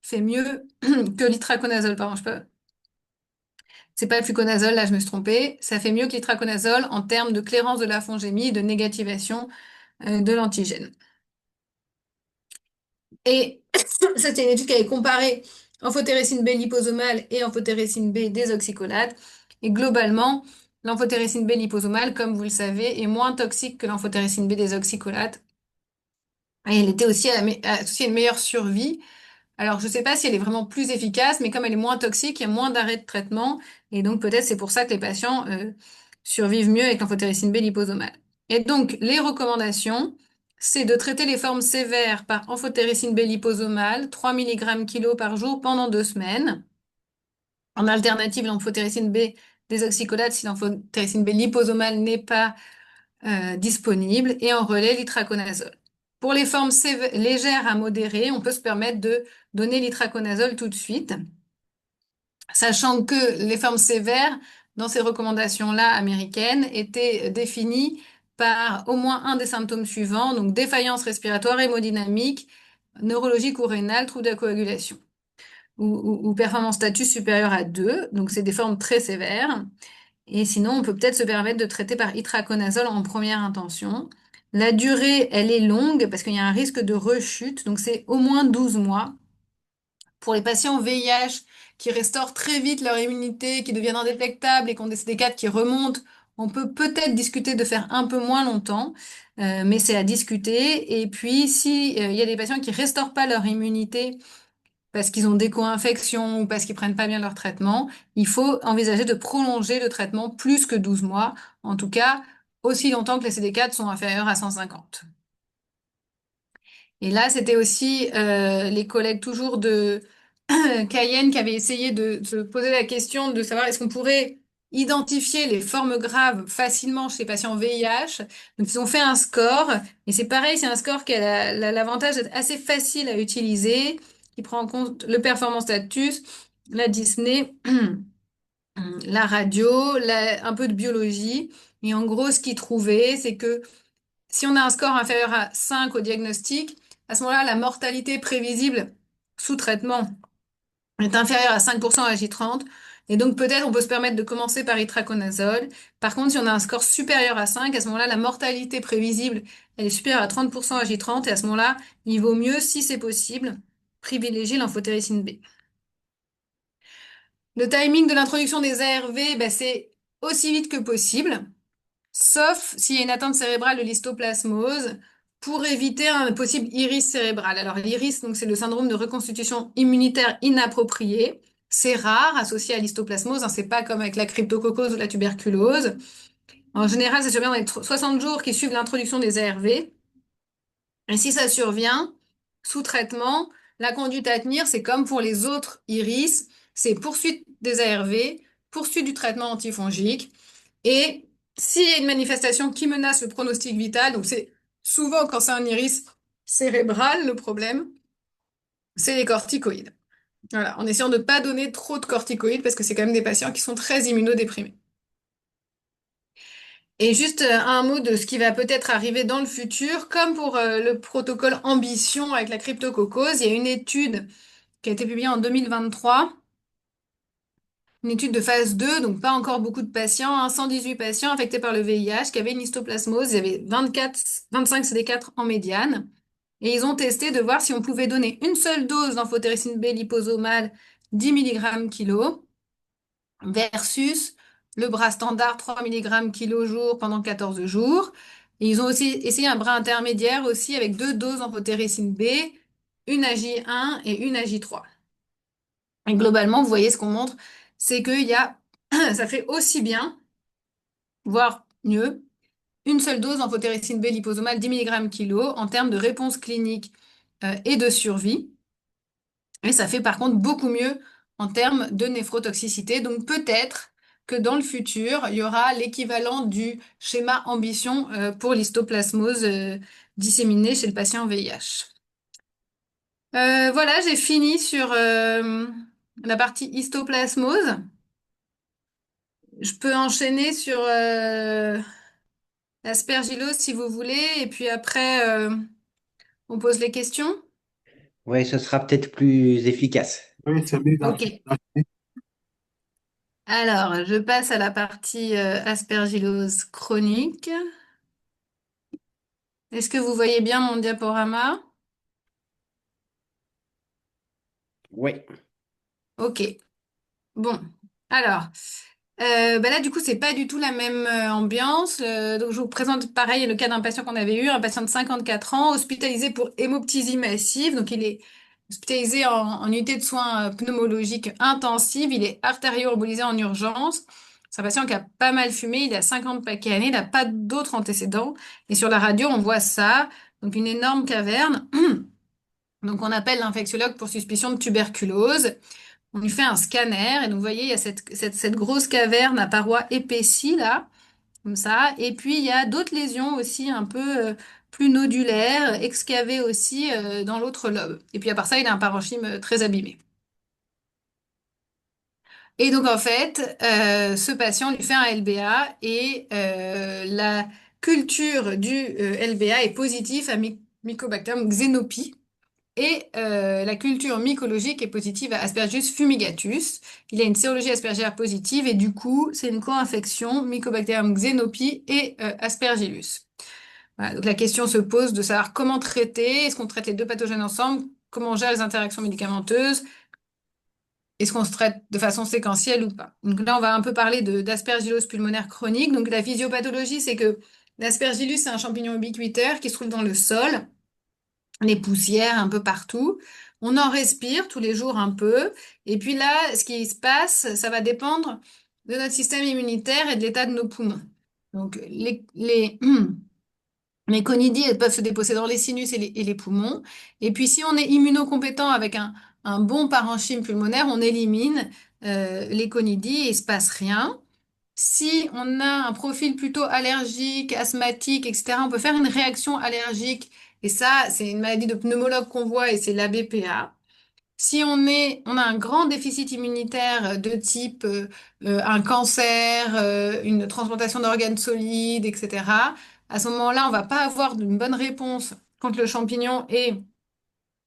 fait mieux que l'itraconazole. Pardon, c'est pas le fluconazole, là, je me suis trompée. Ça fait mieux que l'itraconazole en termes de clairance de la fongémie et de négativation de l'antigène. Et c'était une étude qui avait comparé amphotéricine B liposomale et amphotéricine B désoxycholate. Et globalement, l'amphotéricine B liposomale, comme vous le savez, est moins toxique que l'amphotéricine B désoxycholate. Et elle était aussi associée à une meilleure survie. Alors, je ne sais pas si elle est vraiment plus efficace, mais comme elle est moins toxique, il y a moins d'arrêts de traitement. Et donc, peut-être c'est pour ça que les patients survivent mieux avec l'amphotéricine B liposomale. Et donc, les recommandations, c'est de traiter les formes sévères par amphotéricine B liposomale, 3 mg kg par jour pendant 2 semaines. En alternative, l'amphotéricine B désoxycholate si l'amphotéricine B liposomale n'est pas disponible. Et en relais, l'itraconazole. Pour les formes légères à modérées, on peut se permettre de donner l'itraconazole tout de suite, sachant que les formes sévères, dans ces recommandations-là américaines, étaient définies par au moins un des symptômes suivants, donc défaillance respiratoire, hémodynamique, neurologique ou rénale, trouble de la coagulation, ou performance status supérieure à 2, donc c'est des formes très sévères. Et sinon, on peut peut-être se permettre de traiter par itraconazole en première intention. La durée, elle est longue parce qu'il y a un risque de rechute, donc c'est au moins 12 mois. Pour les patients VIH qui restaurent très vite leur immunité, qui deviennent indétectables et qui ont des CD4 qui remontent, on peut peut-être discuter de faire un peu moins longtemps, mais c'est à discuter. Et puis, si il y a des patients qui restaurent pas leur immunité parce qu'ils ont des co-infections ou parce qu'ils prennent pas bien leur traitement, il faut envisager de prolonger le traitement plus que 12 mois, en tout cas aussi longtemps que les CD4 sont inférieurs à 150. Et là, c'était aussi les collègues toujours de Cayenne qui avaient essayé de se poser la question de savoir est-ce qu'on pourrait identifier les formes graves facilement chez les patients VIH. Donc, ils ont fait un score, et c'est pareil, c'est un score qui a l'avantage d'être assez facile à utiliser, qui prend en compte le performance status, la dyspnée, la radio, un peu de biologie. Et en gros, ce qu'ils trouvaient, c'est que si on a un score inférieur à 5 au diagnostic, à ce moment-là, la mortalité prévisible sous traitement est inférieure à 5% à J30. Et donc, peut-être, on peut se permettre de commencer par itraconazole. Par contre, si on a un score supérieur à 5, à ce moment-là, la mortalité prévisible, elle est supérieure à 30% à J30. Et à ce moment-là, il vaut mieux, si c'est possible, privilégier l'amphotéricine B. Le timing de l'introduction des ARV, ben, c'est aussi vite que possible, sauf s'il y a une atteinte cérébrale de l'histoplasmose pour éviter un possible iris cérébral. Alors l'iris, donc c'est le syndrome de reconstitution immunitaire inappropriée. C'est rare, associé à l'histoplasmose, hein, c'est pas comme avec la cryptococcose ou la tuberculose. En général, ça survient dans les 60 jours qui suivent l'introduction des ARV. Et si ça survient, sous traitement, la conduite à tenir, c'est comme pour les autres iris, c'est poursuite des ARV, poursuite du traitement antifongique. Et s'il y a une manifestation qui menace le pronostic vital, donc c'est souvent quand c'est un iris cérébral le problème, c'est les corticoïdes. Voilà, en essayant de ne pas donner trop de corticoïdes parce que c'est quand même des patients qui sont très immunodéprimés. Et juste un mot de ce qui va peut-être arriver dans le futur, comme pour le protocole Ambition avec la cryptococcose, il y a une étude qui a été publiée en 2023, une étude de phase 2, donc pas encore beaucoup de patients, hein, 118 patients infectés par le VIH qui avaient une histoplasmose, il y avait 25 CD4 en médiane, et ils ont testé de voir si on pouvait donner une seule dose d'amphotericine B liposomale 10 mg kg versus le bras standard 3 mg kg jour pendant 14 jours. Et ils ont aussi essayé un bras intermédiaire aussi avec 2 doses d'amphotericine B, une AJ1 et une AJ3. Et globalement, vous voyez ce qu'on montre, c'est qu'il y a, ça fait aussi bien, voire mieux, une seule dose d'amphotericine B liposomale 10 mg kg en termes de réponse clinique et de survie. Et ça fait par contre beaucoup mieux en termes de néphrotoxicité. Donc peut-être que dans le futur, il y aura l'équivalent du schéma ambition pour l'histoplasmose disséminée chez le patient VIH. Voilà, j'ai fini sur la partie histoplasmose. Je peux enchaîner sur l'aspergillose si vous voulez, et puis après, on pose les questions. Oui, ce sera peut-être plus efficace. Oui, c'est mieux Ok. d'enchaîner. Alors, je passe à la partie aspergillose chronique. Est-ce que vous voyez bien mon diaporama? Oui. Ok. Bon. Alors, bah là, du coup, c'est pas du tout la même ambiance. Donc, je vous présente pareil le cas d'un patient qu'on avait eu, un patient de 54 ans, hospitalisé pour hémoptysie massive. Donc, il est hospitalisé en unité de soins pneumologiques intensives. Il est artério-embolisé en urgence. C'est un patient qui a pas mal fumé. Il a 50 paquets années. Il n'a pas d'autres antécédents. Et sur la radio, on voit ça. Donc, une énorme caverne. Donc, on appelle l'infectiologue pour suspicion de tuberculose. On lui fait un scanner et donc vous voyez, il y a cette grosse caverne à parois épaissies là, comme ça. Et puis il y a d'autres lésions aussi un peu plus nodulaires, excavées aussi dans l'autre lobe. Et puis à part ça, il a un parenchyme très abîmé. Et donc en fait, ce patient lui fait un LBA et la culture du LBA est positive à Mycobacterium xenopie. Et la culture mycologique est positive à Aspergillus fumigatus. Il a une sérologie aspergillère positive et du coup, c'est une co-infection Mycobacterium xenopie et Aspergillus. Voilà, donc la question se pose de savoir comment traiter. Est-ce qu'on traite les deux pathogènes ensemble? Comment on gère les interactions médicamenteuses? Est-ce qu'on se traite de façon séquentielle ou pas? Donc là, on va un peu parler d'aspergillose pulmonaire chronique. Donc la physiopathologie, c'est que l'aspergillus, c'est un champignon ubiquitaire qui se trouve dans le sol, les poussières un peu partout. On en respire tous les jours un peu. Et puis là, ce qui se passe, ça va dépendre de notre système immunitaire et de l'état de nos poumons. Donc, les conidies, elles peuvent se déposer dans les sinus et les poumons. Et puis, si on est immunocompétent avec un bon parenchyme pulmonaire, on élimine les conidies et il se passe rien. Si on a un profil plutôt allergique, asthmatique, etc., on peut faire une réaction allergique. Et ça, c'est une maladie de pneumologue qu'on voit et c'est l'ABPA. Si on a un grand déficit immunitaire de type un cancer, une transplantation d'organes solides, etc., à ce moment-là, on va pas avoir une bonne réponse contre le champignon et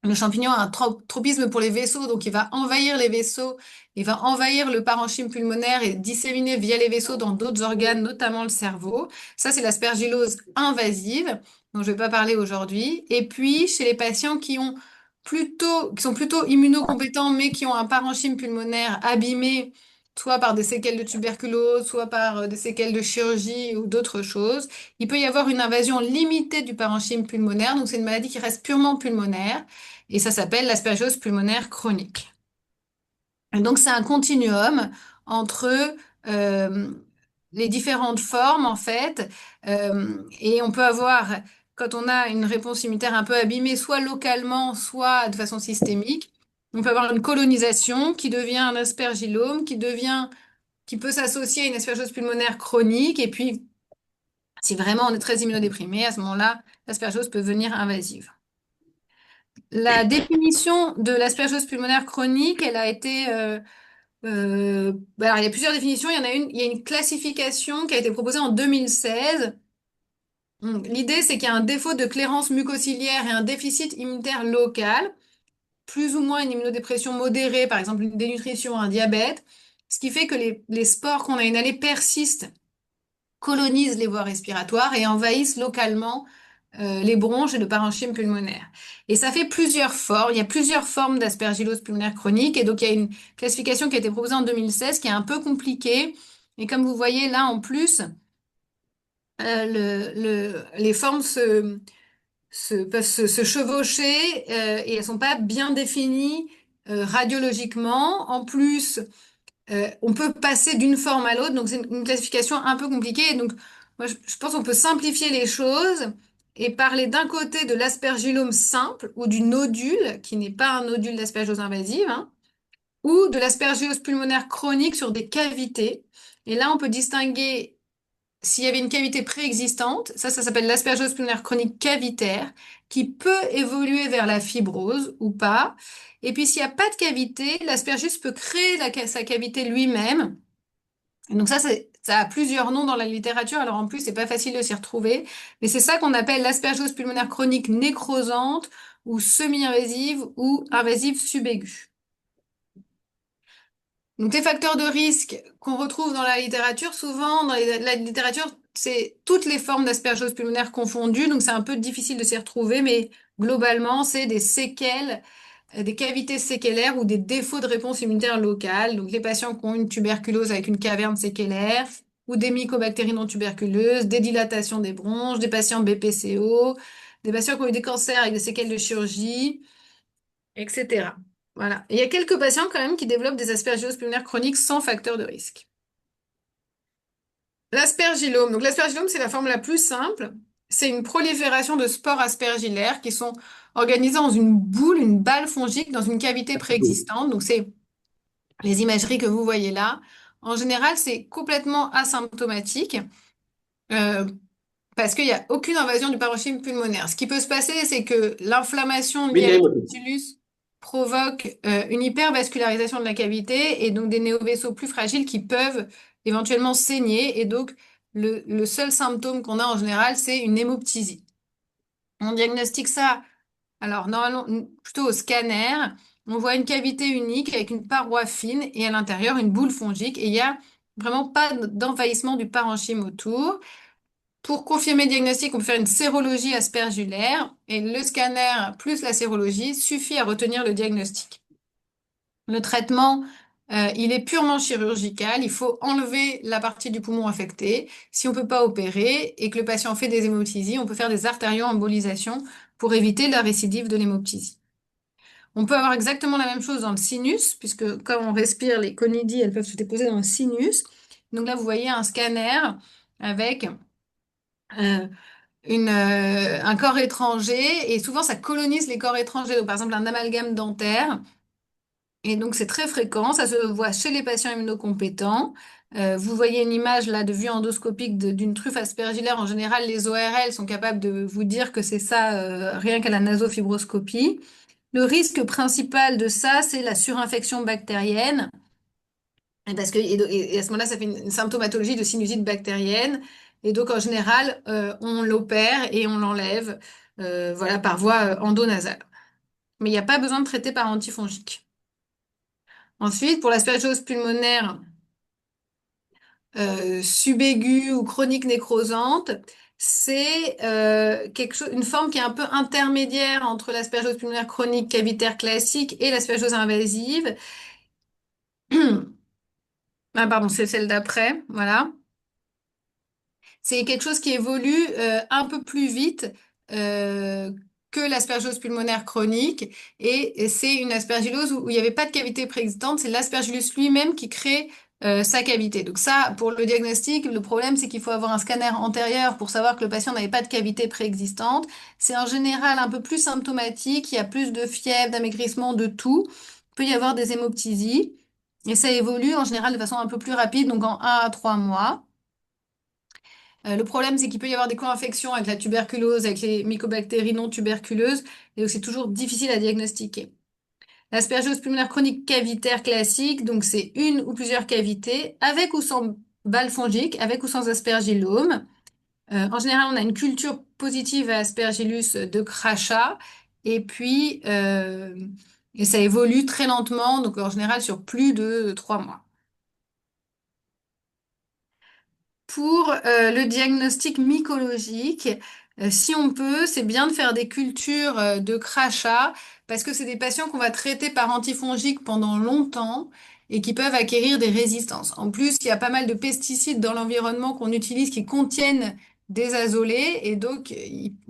le champignon a un tropisme pour les vaisseaux, donc il va envahir les vaisseaux, il va envahir le parenchyme pulmonaire et disséminer via les vaisseaux dans d'autres organes, notamment le cerveau. Ça, c'est l'aspergillose invasive, dont je ne vais pas parler aujourd'hui. Et puis, chez les patients qui sont plutôt immunocompétents, mais qui ont un parenchyme pulmonaire abîmé, soit par des séquelles de tuberculose, soit par des séquelles de chirurgie ou d'autres choses, il peut y avoir une invasion limitée du parenchyme pulmonaire. Donc, c'est une maladie qui reste purement pulmonaire. Et ça s'appelle l'aspergillose pulmonaire chronique. Et donc, c'est un continuum entre euh, les différentes formes, en fait. Et on peut avoir, quand on a une réponse immunitaire un peu abîmée, soit localement, soit de façon systémique, on peut avoir une colonisation qui devient un aspergillome, qui peut s'associer à une aspergillose pulmonaire chronique. Et puis, si vraiment on est très immunodéprimé, à ce moment-là, l'aspergillose peut devenir invasive. La définition de l'aspergillose pulmonaire chronique, elle a été alors, il y a plusieurs définitions. Il y a une classification qui a été proposée en 2016. L'idée, c'est qu'il y a un défaut de clairance mucociliaire et un déficit immunitaire local, plus ou moins une immunodépression modérée, par exemple une dénutrition, un diabète, ce qui fait que les spores qu'on a inhalés persistent, colonisent les voies respiratoires et envahissent localement les bronches et le parenchyme pulmonaire. Et ça fait plusieurs formes. Il y a plusieurs formes d'aspergillose pulmonaire chronique. Et donc, il y a une classification qui a été proposée en 2016 qui est un peu compliquée. Et comme vous voyez là, en plus, les formes peuvent se chevaucher et elles sont pas bien définies radiologiquement. En plus, on peut passer d'une forme à l'autre, donc c'est une classification un peu compliquée. Donc, moi, je pense qu'on peut simplifier les choses et parler d'un côté de l'aspergillome simple ou du nodule, qui n'est pas un nodule d'aspergillose invasive, hein, ou de l'aspergillose pulmonaire chronique sur des cavités. Et là, on peut distinguer s'il y avait une cavité préexistante, ça s'appelle l'aspergillose pulmonaire chronique cavitaire, qui peut évoluer vers la fibrose ou pas. Et puis, s'il n'y a pas de cavité, l'aspergillus peut créer sa cavité lui-même. Et donc ça a plusieurs noms dans la littérature. Alors en plus, c'est pas facile de s'y retrouver. Mais c'est ça qu'on appelle l'aspergillose pulmonaire chronique nécrosante ou semi-invasive ou invasive subaiguë. Donc, les facteurs de risque qu'on retrouve dans la littérature, souvent dans la littérature, c'est toutes les formes d'aspergillose pulmonaire confondues, donc c'est un peu difficile de s'y retrouver, mais globalement, c'est des séquelles, des cavités séquellaires ou des défauts de réponse immunitaire locale. Donc, les patients qui ont une tuberculose avec une caverne séquellaire ou des mycobactéries non tuberculeuses, des dilatations des bronches, des patients BPCO, des patients qui ont eu des cancers avec des séquelles de chirurgie, etc. Voilà. Il y a quelques patients quand même qui développent des aspergilloses pulmonaires chroniques sans facteur de risque. L'aspergillome. Donc l'aspergillome, c'est la forme la plus simple. C'est une prolifération de spores aspergillaires qui sont organisées dans une boule, une balle fongique dans une cavité préexistante. Donc c'est les imageries que vous voyez là. En général, c'est complètement asymptomatique. Euh, Parce qu'il n'y a aucune invasion du parenchyme pulmonaire. Ce qui peut se passer, c'est que l'inflammation liée à la tumulus provoque une hypervascularisation de la cavité et donc des néovaisseaux plus fragiles qui peuvent éventuellement saigner. Et donc, le seul symptôme qu'on a en général, c'est une hémoptysie. On diagnostique ça, alors normalement, plutôt au scanner. On voit une cavité unique avec une paroi fine et à l'intérieur une boule fongique. Et il n'y a vraiment pas d'envahissement du parenchyme autour. Pour confirmer le diagnostic, on peut faire une sérologie aspergulaire et le scanner plus la sérologie suffit à retenir le diagnostic. Le traitement, il est purement chirurgical. Il faut enlever la partie du poumon affectée. Si on ne peut pas opérer et que le patient fait des hémoptysies, on peut faire des artérioembolisations pour éviter la récidive de l'hémoptysie. On peut avoir exactement la même chose dans le sinus, puisque quand on respire, les conidies, elles peuvent se déposer dans le sinus. Donc là, vous voyez un scanner avec euh, un corps étranger et souvent ça colonise les corps étrangers. Donc, par exemple, un amalgame dentaire. Et donc, c'est très fréquent. Ça se voit chez les patients immunocompétents. Vous voyez une image là de vue endoscopique d'une truffe aspergillaire. En général, les ORL sont capables de vous dire que c'est ça rien qu'à la nasofibroscopie. Le risque principal de ça, c'est la surinfection bactérienne. Et parce que, et à ce moment-là, ça fait une symptomatologie de sinusite bactérienne. Et donc, en général, on l'opère et on l'enlève voilà, par voie endonasale. Mais il n'y a pas besoin de traiter par antifongique. Ensuite, pour l'aspergillose pulmonaire subaiguë ou chronique nécrosante, c'est une forme qui est un peu intermédiaire entre l'aspergillose pulmonaire chronique cavitaire classique et l'aspergillose invasive. Ah, pardon, c'est celle d'après, voilà. C'est quelque chose qui évolue un peu plus vite que l'aspergillose pulmonaire chronique. Et c'est une aspergillose où il n'y avait pas de cavité préexistante. C'est l'aspergillus lui-même qui crée sa cavité. Donc ça, pour le diagnostic, le problème, c'est qu'il faut avoir un scanner antérieur pour savoir que le patient n'avait pas de cavité préexistante. C'est en général un peu plus symptomatique. Il y a plus de fièvre, d'amaigrissement, de tout. Il peut y avoir des hémoptysies. Et ça évolue en général de façon un peu plus rapide, donc en 1 à 3 mois. Le problème, c'est qu'il peut y avoir des co-infections avec la tuberculose, avec les mycobactéries non tuberculeuses, et donc c'est toujours difficile à diagnostiquer. L'aspergillose pulmonaire chronique cavitaire classique, donc c'est une ou plusieurs cavités, avec ou sans balle fongique, avec ou sans aspergillome. En général, on a une culture positive à aspergillus de crachat, et puis et ça évolue très lentement, donc en général sur plus de 3 mois. Pour le diagnostic mycologique, si on peut, c'est bien de faire des cultures de crachat parce que c'est des patients qu'on va traiter par antifongiques pendant longtemps et qui peuvent acquérir des résistances. En plus, il y a pas mal de pesticides dans l'environnement qu'on utilise qui contiennent des azolés et donc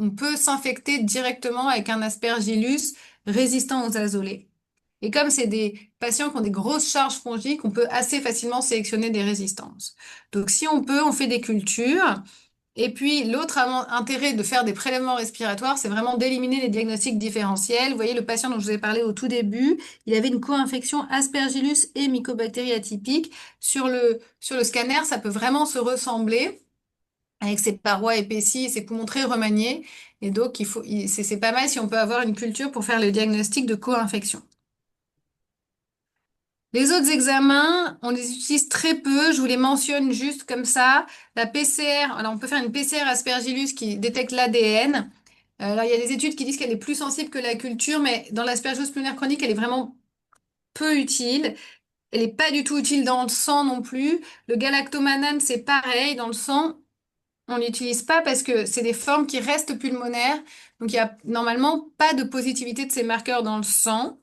on peut s'infecter directement avec un aspergillus résistant aux azolés. Et comme c'est des patients qui ont des grosses charges fongiques, on peut assez facilement sélectionner des résistances. Donc si on peut, on fait des cultures. Et puis l'autre intérêt de faire des prélèvements respiratoires, c'est vraiment d'éliminer les diagnostics différentiels. Vous voyez le patient dont je vous ai parlé au tout début, il avait une co-infection Aspergillus et mycobactéries atypiques. Sur le scanner, ça peut vraiment se ressembler avec ses parois épaissies et ses poumons très remaniés. Et donc c'est pas mal si on peut avoir une culture pour faire le diagnostic de co-infection. Les autres examens, on les utilise très peu, je vous les mentionne juste comme ça. La PCR, alors on peut faire une PCR Aspergillus qui détecte l'ADN. Alors il y a des études qui disent qu'elle est plus sensible que la culture, mais dans l'aspergillose pulmonaire chronique, elle est vraiment peu utile. Elle n'est pas du tout utile dans le sang non plus. Le galactomannan, c'est pareil, dans le sang, on l'utilise pas parce que c'est des formes qui restent pulmonaires. Donc il y a normalement pas de positivité de ces marqueurs dans le sang.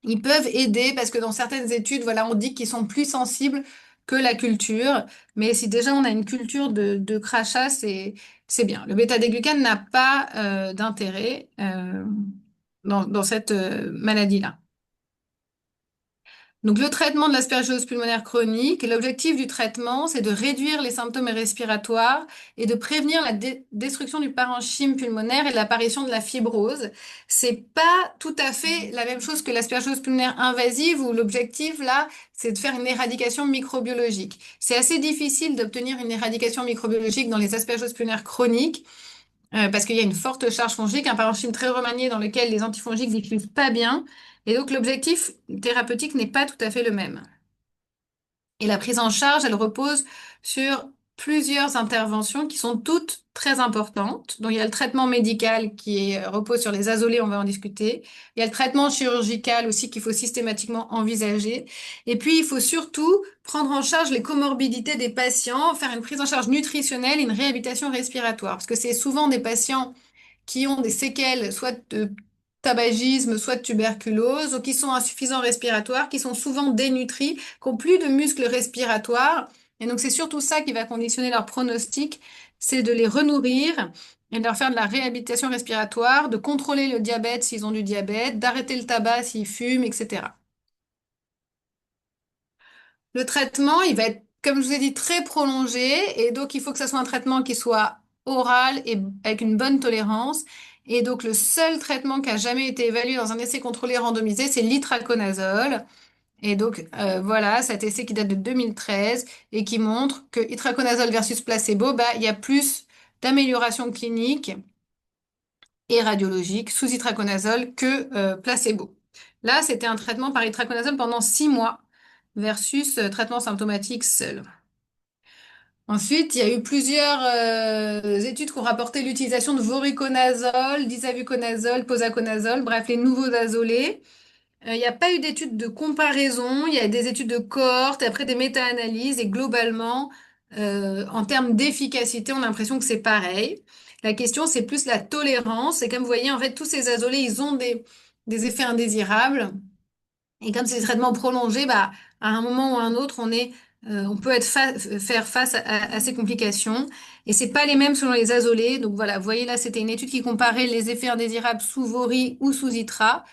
Ils peuvent aider parce que dans certaines études, voilà, on dit qu'ils sont plus sensibles que la culture. Mais si déjà on a une culture de crachat, c'est bien. Le bêta-glucane n'a pas d'intérêt dans cette maladie-là. Donc le traitement de l'aspergillose pulmonaire chronique, l'objectif du traitement, c'est de réduire les symptômes respiratoires et de prévenir la destruction du parenchyme pulmonaire et l'apparition de la fibrose. C'est pas tout à fait la même chose que l'aspergillose pulmonaire invasive où l'objectif là, c'est de faire une éradication microbiologique. C'est assez difficile d'obtenir une éradication microbiologique dans les aspergilloses pulmonaires chroniques. Parce qu'il y a une forte charge fongique, un parenchyme très remanié dans lequel les antifongiques ne diffusent pas bien. Et donc l'objectif thérapeutique n'est pas tout à fait le même. Et la prise en charge, elle repose sur plusieurs interventions qui sont toutes très importantes. Donc il y a le traitement médical repose sur les azolés, on va en discuter. Il y a le traitement chirurgical aussi qu'il faut systématiquement envisager. Et puis il faut surtout prendre en charge les comorbidités des patients, faire une prise en charge nutritionnelle et une réhabilitation respiratoire. Parce que c'est souvent des patients qui ont des séquelles, soit de tabagisme, soit de tuberculose, ou qui sont insuffisants respiratoires, qui sont souvent dénutris, qui n'ont plus de muscles respiratoires. Et donc, c'est surtout ça qui va conditionner leur pronostic, c'est de les renourrir et de leur faire de la réhabilitation respiratoire, de contrôler le diabète s'ils ont du diabète, d'arrêter le tabac s'ils fument, etc. Le traitement, il va être, comme je vous ai dit, très prolongé et donc il faut que ça soit un traitement qui soit oral et avec une bonne tolérance. Et donc le seul traitement qui a jamais été évalué dans un essai contrôlé randomisé, c'est l'itraconazole. Et donc voilà, cet essai qui date de 2013 et qui montre que itraconazole versus placebo, bah, il y a plus d'amélioration clinique et radiologique sous itraconazole que placebo. Là, c'était un traitement par itraconazole pendant 6 mois versus traitement symptomatique seul. Ensuite, il y a eu plusieurs études qui ont rapporté l'utilisation de voriconazole, d'isavuconazole, posaconazole, bref, les nouveaux azolés. Il n'y a pas eu d'études de comparaison, il y a des études de cohorte, et après des méta-analyses, et globalement, en termes d'efficacité, on a l'impression que c'est pareil. La question, c'est plus la tolérance, et comme vous voyez, en fait, tous ces azolés, ils ont des effets indésirables. Et comme c'est des traitements prolongés, bah, à un moment ou à un autre, on est on peut faire face à ces complications. Et c'est pas les mêmes selon les azolés. Donc voilà, vous voyez là, c'était une étude qui comparait les effets indésirables sous Vori ou sous ITRA.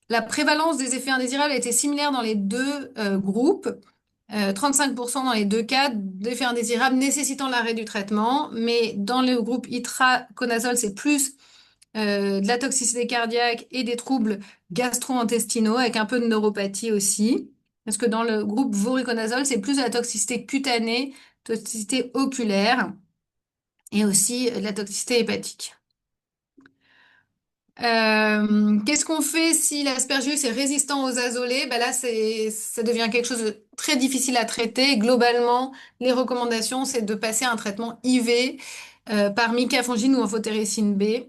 La prévalence des effets indésirables était similaire dans les deux groupes. 35% dans les deux cas d'effets indésirables nécessitant l'arrêt du traitement. Mais dans le groupe itraconazole, c'est plus de la toxicité cardiaque et des troubles gastro-intestinaux avec un peu de neuropathie aussi. Parce que dans le groupe voriconazole, c'est plus de la toxicité cutanée, toxicité oculaire et aussi de la toxicité hépatique. Qu'est-ce qu'on fait si l'aspergillus est résistant aux azolés? Ben là, ça devient quelque chose de très difficile à traiter. Globalement, les recommandations, c'est de passer un traitement IV par micafungine ou amphotericine B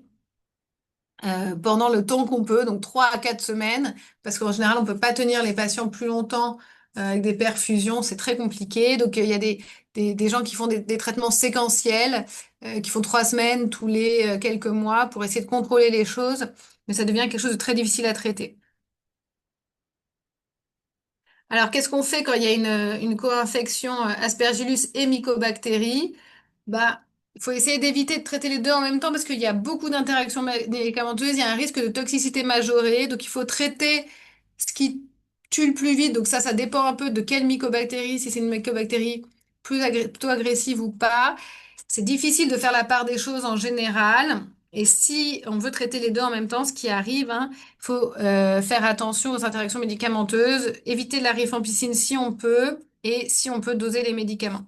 pendant le temps qu'on peut, donc 3 à 4 semaines, parce qu'en général, on peut pas tenir les patients plus longtemps avec des perfusions, c'est très compliqué. Donc, il y a des gens qui font des traitements séquentiels, qui font 3 semaines tous les quelques mois pour essayer de contrôler les choses, mais ça devient quelque chose de très difficile à traiter. Alors, qu'est-ce qu'on fait quand il y a une co-infection Aspergillus et Mycobactéries? Bah, il faut essayer d'éviter de traiter les deux en même temps parce qu'il y a beaucoup d'interactions médicamenteuses, il y a un risque de toxicité majorée, donc il faut traiter ce qui tue le plus vite. Donc ça dépend un peu de quelle mycobactérie, si c'est une mycobactérie plutôt agressive ou pas. C'est difficile de faire la part des choses en général. Et si on veut traiter les deux en même temps, ce qui arrive, hein, il faut faire attention aux interactions médicamenteuses, éviter la rifampicine si on peut, et si on peut doser les médicaments.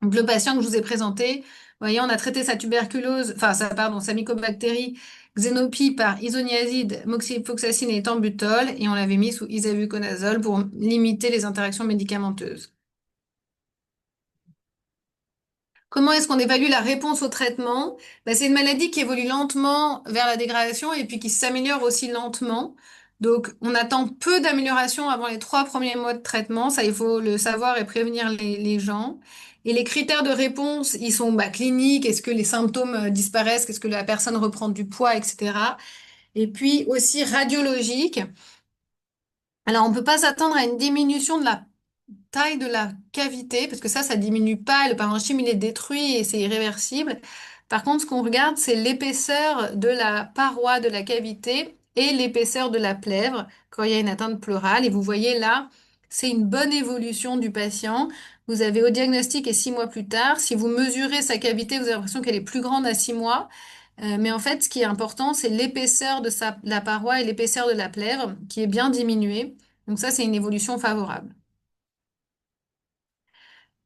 Donc, le patient que je vous ai présenté, vous voyez, on a traité sa tuberculose, enfin, sa mycobactérie Xénopie par isoniazide, moxifloxacine et ethambutol, et on l'avait mis sous isavuconazole pour limiter les interactions médicamenteuses. Comment est-ce qu'on évalue la réponse au traitement? Ben, c'est une maladie qui évolue lentement vers la dégradation et puis qui s'améliore aussi lentement. Donc, on attend peu d'amélioration avant les 3 premiers mois de traitement. Ça, il faut le savoir et prévenir les gens. Et les critères de réponse, ils sont cliniques. Est-ce que les symptômes disparaissent? Est-ce que la personne reprend du poids, etc. Et puis aussi radiologique. Alors, on ne peut pas s'attendre à une diminution de la taille de la cavité, parce que ça diminue pas, le parenchyme, il est détruit et c'est irréversible. Par contre, ce qu'on regarde, c'est l'épaisseur de la paroi de la cavité et l'épaisseur de la plèvre quand il y a une atteinte pleurale. Et vous voyez là, c'est une bonne évolution du patient. Vous avez au diagnostic et 6 mois plus tard, si vous mesurez sa cavité, vous avez l'impression qu'elle est plus grande à 6 mois. Mais en fait, ce qui est important, c'est l'épaisseur de la paroi et l'épaisseur de la plèvre qui est bien diminuée. Donc ça, c'est une évolution favorable.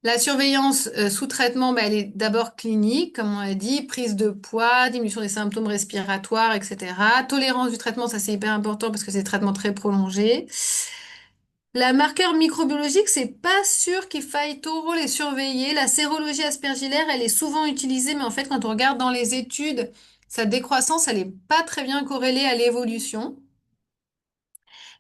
La surveillance sous traitement, elle est d'abord clinique, comme on a dit, prise de poids, diminution des symptômes respiratoires, etc. Tolérance du traitement, ça c'est hyper important parce que c'est des traitements très prolongés. La marqueur microbiologique, c'est pas sûr qu'il faille trop les surveiller. La sérologie aspergillaire, elle est souvent utilisée, mais en fait, quand on regarde dans les études, sa décroissance, elle est pas très bien corrélée à l'évolution.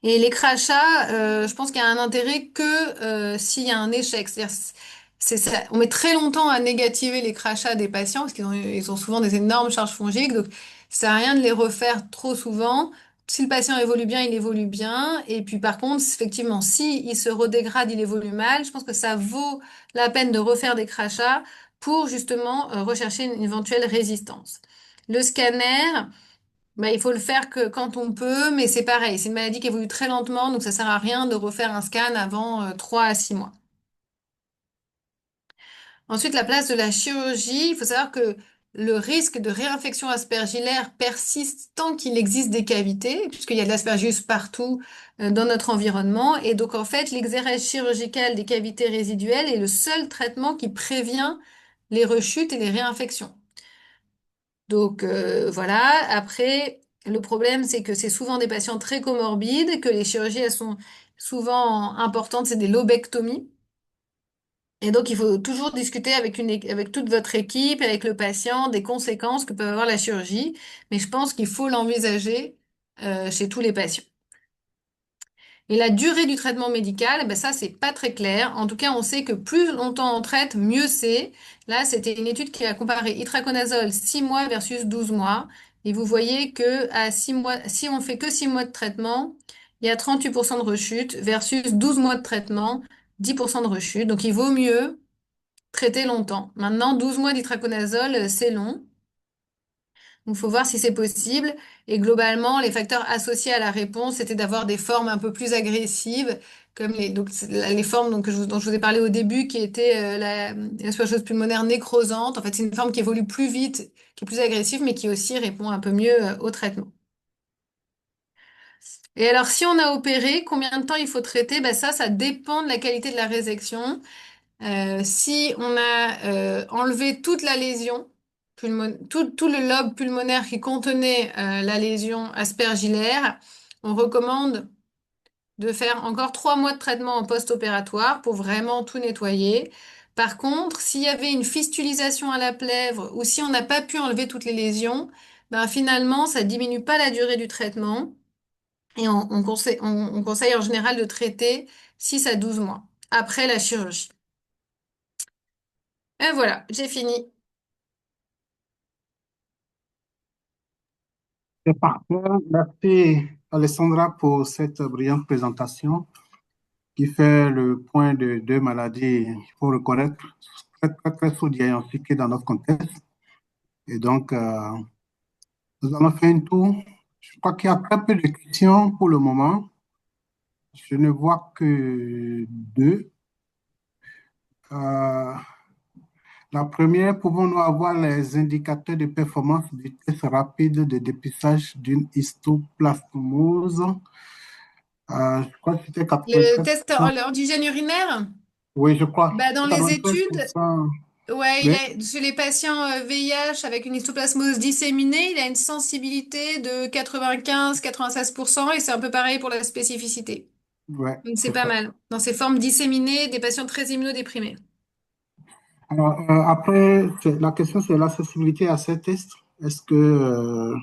Et les crachats, je pense qu'il y a un intérêt que s'il y a un échec. C'est-à-dire, on met très longtemps à négativer les crachats des patients parce ils ont souvent des énormes charges fongiques. Donc, ça sert à rien de les refaire trop souvent. Si le patient évolue bien, il évolue bien. Et puis, par contre, effectivement, si il se redégrade, il évolue mal, je pense que ça vaut la peine de refaire des crachats pour justement rechercher une éventuelle résistance. Le scanner. Il faut le faire que quand on peut, mais c'est pareil, c'est une maladie qui évolue très lentement, donc ça sert à rien de refaire un scan avant 3 à 6 mois. Ensuite, la place de la chirurgie, il faut savoir que le risque de réinfection aspergillaire persiste tant qu'il existe des cavités, puisqu'il y a de l'aspergillus partout dans notre environnement. Et donc, en fait, l'exérèse chirurgicale des cavités résiduelles est le seul traitement qui prévient les rechutes et les réinfections. Donc voilà, après, le problème, c'est que c'est souvent des patients très comorbides, que les chirurgies, elles sont souvent importantes, c'est des lobectomies. Et donc, il faut toujours discuter avec toute votre équipe, avec le patient, des conséquences que peut avoir la chirurgie. Mais je pense qu'il faut l'envisager chez tous les patients. Et la durée du traitement médical, eh ben ça, c'est pas très clair. En tout cas, on sait que plus longtemps on traite, mieux c'est. Là, c'était une étude qui a comparé itraconazole 6 mois versus 12 mois. Et vous voyez que à 6 mois, si on fait que 6 mois de traitement, il y a 38% de rechute versus 12 mois de traitement, 10% de rechute. Donc, il vaut mieux traiter longtemps. Maintenant, 12 mois d'itraconazole, c'est long. Donc, il faut voir si c'est possible. Et globalement, les facteurs associés à la réponse, c'était d'avoir des formes un peu plus agressives, comme les formes dont je vous ai parlé au début, qui étaient la sporochose pulmonaire nécrosante. En fait, c'est une forme qui évolue plus vite, qui est plus agressive, mais qui aussi répond un peu mieux au traitement. Et alors, si on a opéré, combien de temps il faut traiter? Ben ça dépend de la qualité de la résection. Si on a enlevé toute la lésion, tout le lobe pulmonaire qui contenait la lésion aspergillaire, on recommande de faire encore 3 mois de traitement en post-opératoire pour vraiment tout nettoyer. Par contre, s'il y avait une fistulisation à la plèvre ou si on n'a pas pu enlever toutes les lésions, ben finalement, ça diminue pas la durée du traitement et on conseille en général de traiter 6 à 12 mois après la chirurgie. Et voilà, j'ai fini. C'est parfait. Merci, Alessandra, pour cette brillante présentation qui fait le point de deux maladies, il faut reconnaître, très, très, très sous-diagnostiquées dans notre contexte. Et donc, nous allons faire un tour. Je crois qu'il y a très peu de questions pour le moment. Je ne vois que deux. Euh, la première, pouvons-nous avoir les indicateurs de performance du test rapide de dépistage d'une histoplasmose? Je crois que c'était Le test 93%. antigène urinaire, Oui, je crois. bah dans les études, 93%. ouais, Oui, chez les patients VIH avec une histoplasmose disséminée, il a une sensibilité de 95-96% et c'est un peu pareil pour la spécificité. ouais, Donc c'est c'est pas ça. mal. Dans ces formes disséminées des patients très immunodéprimés. Alors, après, la question, c'est l'accessibilité à ces tests. Est-ce que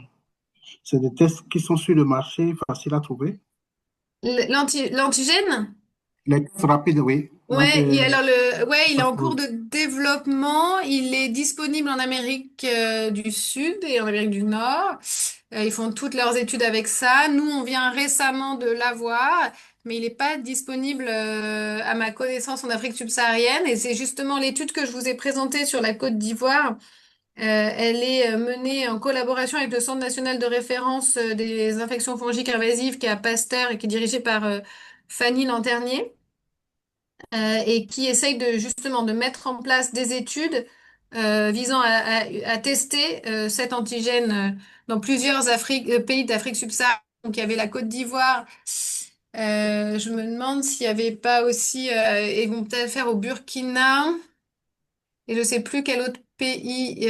c'est des tests qui sont sur le marché, faciles à trouver? L'antigène? Les tests rapides, oui. Ouais, ouais, il est en cours de développement. Il est disponible en Amérique du Sud et en Amérique du Nord. Ils font toutes leurs études avec ça. Nous, on vient récemment de l'avoir, mais il n'est pas disponible à ma connaissance en Afrique subsaharienne. Et c'est justement l'étude que je vous ai présentée sur la Côte d'Ivoire. Elle est menée en collaboration avec le Centre national de référence des infections fongiques invasives qui est à Pasteur et qui est dirigé par Fanny Lanternier et qui essaye de justement de mettre en place des études visant à tester cet antigène dans plusieurs pays d'Afrique subsaharienne. Donc il y avait la Côte d'Ivoire. Je me demande s'il n'y avait pas aussi, ils vont peut-être faire au Burkina et je sais plus quel autre pays.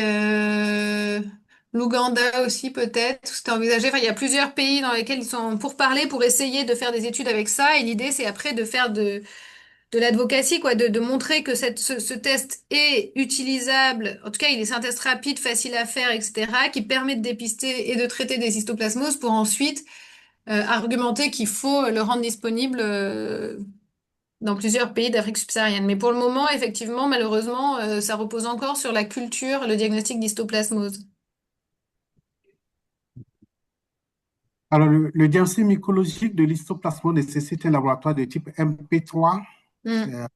L'Ouganda aussi peut-être, c'était envisagé. Enfin, il y a plusieurs pays dans lesquels ils sont pour parler, pour essayer de faire des études avec ça. Et l'idée, c'est après de faire de l'advocacy, quoi, de montrer que ce test est utilisable. En tout cas, c'est un test rapide, facile à faire, etc., qui permet de dépister et de traiter des histoplasmoses pour ensuite argumenter qu'il faut le rendre disponible dans plusieurs pays d'Afrique subsaharienne. Mais pour le moment, effectivement, malheureusement, ça repose encore sur la culture, le diagnostic d'histoplasmose. Alors, le diagnostic mycologique de l'histoplasmose nécessite un laboratoire de type MP3. Hmm.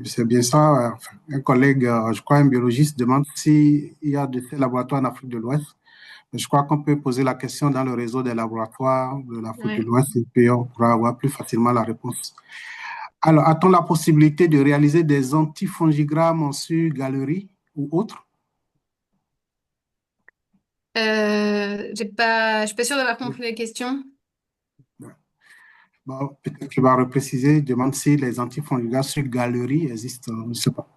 C'est bien ça. Enfin, un collègue, je crois, un biologiste, demande s'il y a de ces laboratoires en Afrique de l'Ouest. Je crois qu'on peut poser la question dans le réseau des laboratoires de l'Afrique de Ouais. l'Ouest et puis on pourra avoir plus facilement la réponse. Alors, a-t-on la possibilité de réaliser des antifongigrammes sur galerie ou autre? Je suis pas sûre d'avoir compris la question. Bon, peut-être qu'il va repréciser, demande si les antifongigrammes sur galerie existent, je ne sais pas.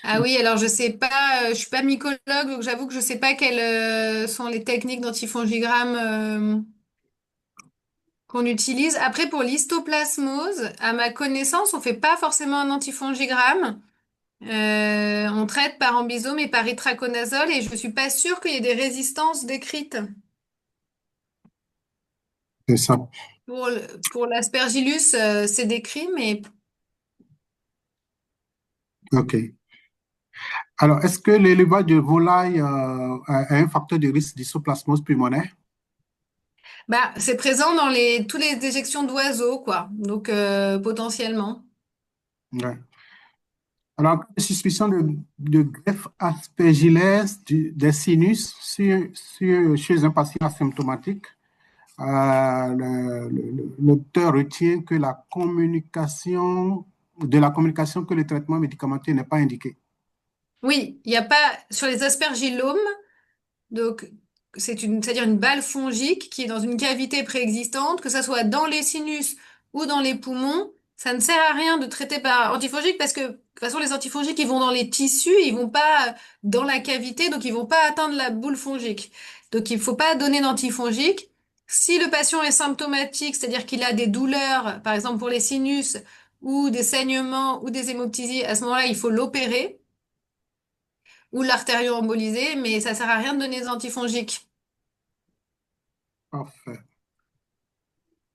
Ah oui, alors je sais pas, je suis pas mycologue, donc j'avoue que je sais pas quelles sont les techniques d'antifongigramme qu'on utilise. Après, pour l'histoplasmose, à ma connaissance, on fait pas forcément un antifongigramme. On traite par ambisome et par itraconazole et je suis pas sûre qu'il y ait des résistances décrites. C'est ça. Pour l'aspergillus, c'est décrit, mais OK. Alors, est-ce que l'élevage de volaille a un facteur de risque d'isoplasmose pulmonaire? bah, c'est présent dans toutes les déjections d'oiseaux, quoi. Donc, potentiellement. Ouais. Alors, en cas de suspicion de greffe aspergillese des sinus chez un patient asymptomatique, l'auteur retient que de la communication que le traitement médicamenteux n'est pas indiqué. Oui, il n'y a pas sur les aspergillomes, donc c'est-à-dire une balle fongique qui est dans une cavité préexistante, que ça soit dans les sinus ou dans les poumons, ça ne sert à rien de traiter par antifongique parce que de toute façon les antifongiques ils vont dans les tissus, ils vont pas dans la cavité, donc ils vont pas atteindre la boule fongique. Donc il faut pas donner d'antifongique. Si le patient est symptomatique, c'est-à-dire qu'il a des douleurs, par exemple pour les sinus ou des saignements ou des hémoptysies, à ce moment-là il faut l'opérer ou l'artérioemboliser, mais ça sert à rien de donner des antifongiques. Parfait.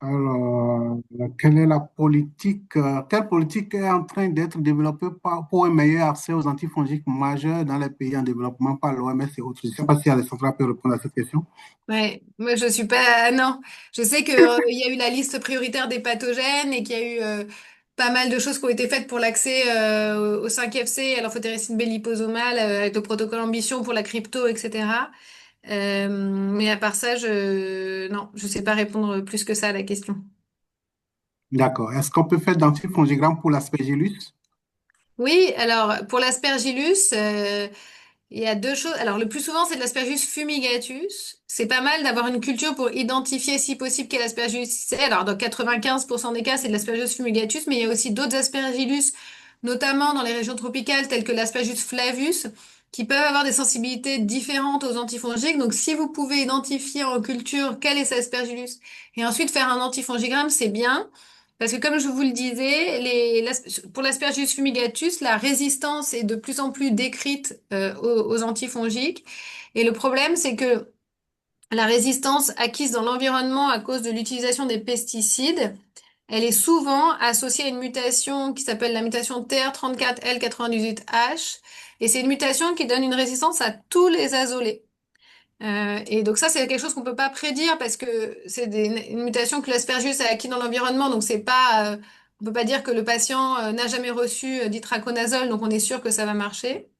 Alors, quelle politique est en train d'être développée pour un meilleur accès aux antifongiques majeurs dans les pays en développement par l'OMS et autres? Je ne sais pas si Alessandra peut répondre à cette question. Ouais, moi je suis pas. Non, je sais que il y a eu la liste prioritaire des pathogènes et qu'il y a eu pas mal de choses qui ont été faites pour l'accès au 5FC, à l'infotéricine B liposomale, avec le protocole Ambition pour la crypto, etc. Mais à part ça, non, je sais pas répondre plus que ça à la question. D'accord. Est-ce qu'on peut faire d'antifongigramme pour l'aspergillus? Oui, alors pour l'aspergillus, il y a deux choses. Alors, le plus souvent, c'est de l'Aspergillus fumigatus. C'est pas mal d'avoir une culture pour identifier, si possible, quel Aspergillus c'est. Alors, dans 95% des cas, c'est de l'Aspergillus fumigatus, mais il y a aussi d'autres Aspergillus, notamment dans les régions tropicales, telles que l'Aspergillus flavus, qui peuvent avoir des sensibilités différentes aux antifongiques. Donc, si vous pouvez identifier en culture quel est cet Aspergillus et ensuite faire un antifongigramme, c'est bien. Parce que comme je vous le disais, pour l'Aspergillus fumigatus, la résistance est de plus en plus décrite aux antifongiques. Et le problème, c'est que la résistance acquise dans l'environnement à cause de l'utilisation des pesticides, elle est souvent associée à une mutation qui s'appelle la mutation TR34L98H. Et c'est une mutation qui donne une résistance à tous les azolés. Et donc ça, c'est quelque chose qu'on peut pas prédire parce que c'est une mutation que l'Aspergillus a acquis dans l'environnement. Donc c'est pas, on peut pas dire que le patient n'a jamais reçu d'itraconazole, donc on est sûr que ça va marcher.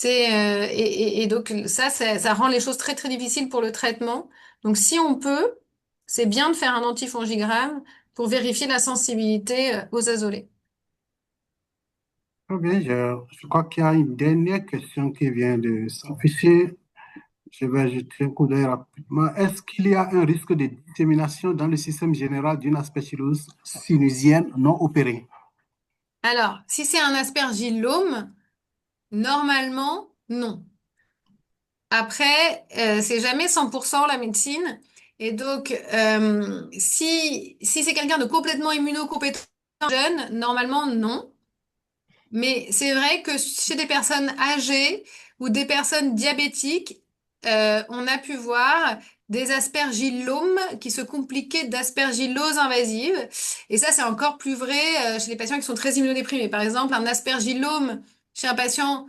Et donc ça rend les choses très très difficiles pour le traitement. Donc si on peut, c'est bien de faire un antifongigramme pour vérifier la sensibilité aux azolés. Très bien. Je crois qu'il y a une dernière question qui vient de s'afficher. Je vais jeter un coup d'œil rapidement. Est-ce qu'il y a un risque de dissémination dans le système général d'une aspergillose sinusienne non opérée? Alors, si c'est un aspergillome, normalement, non. Après, c'est jamais 100% la médecine. Et donc, si c'est quelqu'un de complètement immunocompétent jeune, normalement, non. Mais c'est vrai que chez des personnes âgées ou des personnes diabétiques, on a pu voir des aspergillomes qui se compliquaient d'aspergillose invasive. Et ça, c'est encore plus vrai chez les patients qui sont très immunodéprimés. Par exemple, un aspergillome chez un patient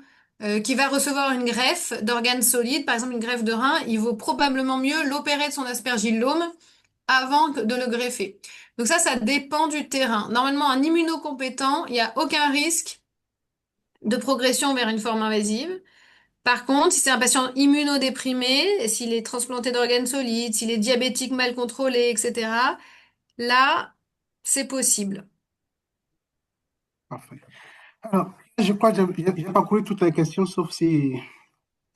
qui va recevoir une greffe d'organes solides, par exemple une greffe de rein, il vaut probablement mieux l'opérer de son aspergillome avant de le greffer. Donc ça dépend du terrain. Normalement, un immunocompétent, il n'y a aucun risque de progression vers une forme invasive. Par contre, si c'est un patient immunodéprimé, s'il est transplanté d'organes solides, s'il est diabétique mal contrôlé, etc., là, c'est possible. Parfait. Alors, je crois que j'ai parcouru toutes les questions, sauf si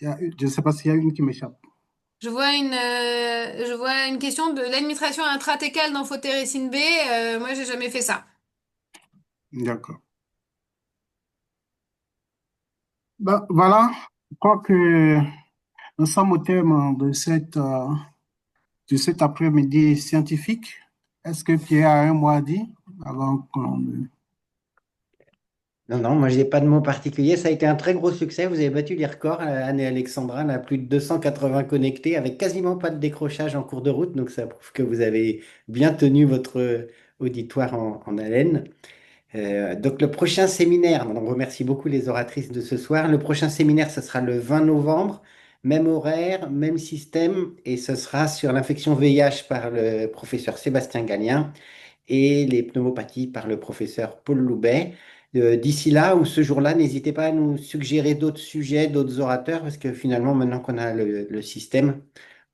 je ne sais pas s'il y a une qui m'échappe. Je vois une question de l'administration intratécale d'amphotericine B. Moi, j'ai jamais fait ça. D'accord. Ben, voilà, je crois que nous sommes au terme de cet après-midi scientifique. Est-ce que Pierre a un mot à dire avant qu'on... Non, non, moi, je n'ai pas de mot particulier. Ça a été un très gros succès. Vous avez battu les records, Anne et Alexandra. On a plus de 280 connectés avec quasiment pas de décrochage en cours de route. Donc, ça prouve que vous avez bien tenu votre auditoire en haleine. Donc, le prochain séminaire, on remercie beaucoup les oratrices de ce soir. Le prochain séminaire, ce sera le 20 novembre. Même horaire, même système. Et ce sera sur l'infection VIH par le professeur Sébastien Gallien et les pneumopathies par le professeur Paul Loubet. D'ici là ou ce jour-là, n'hésitez pas à nous suggérer d'autres sujets, d'autres orateurs, parce que finalement, maintenant qu'on a le système,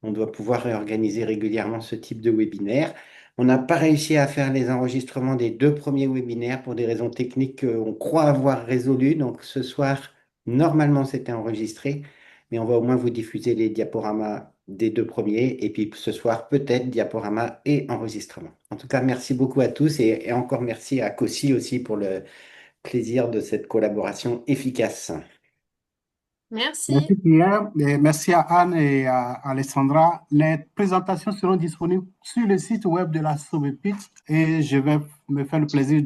on doit pouvoir réorganiser régulièrement ce type de webinaire. On n'a pas réussi à faire les enregistrements des 2 premiers webinaires pour des raisons techniques qu'on croit avoir résolues. Donc ce soir, normalement, c'était enregistré, mais on va au moins vous diffuser les diaporamas des 2 premiers. Et puis ce soir, peut-être diaporama et enregistrement. En tout cas, merci beaucoup à tous et encore merci à Kossi aussi pour le plaisir de cette collaboration efficace. Merci. Merci Pierre, et merci à Anne et à Alessandra. Les présentations seront disponibles sur le site web de la Sobepit et je vais me faire le plaisir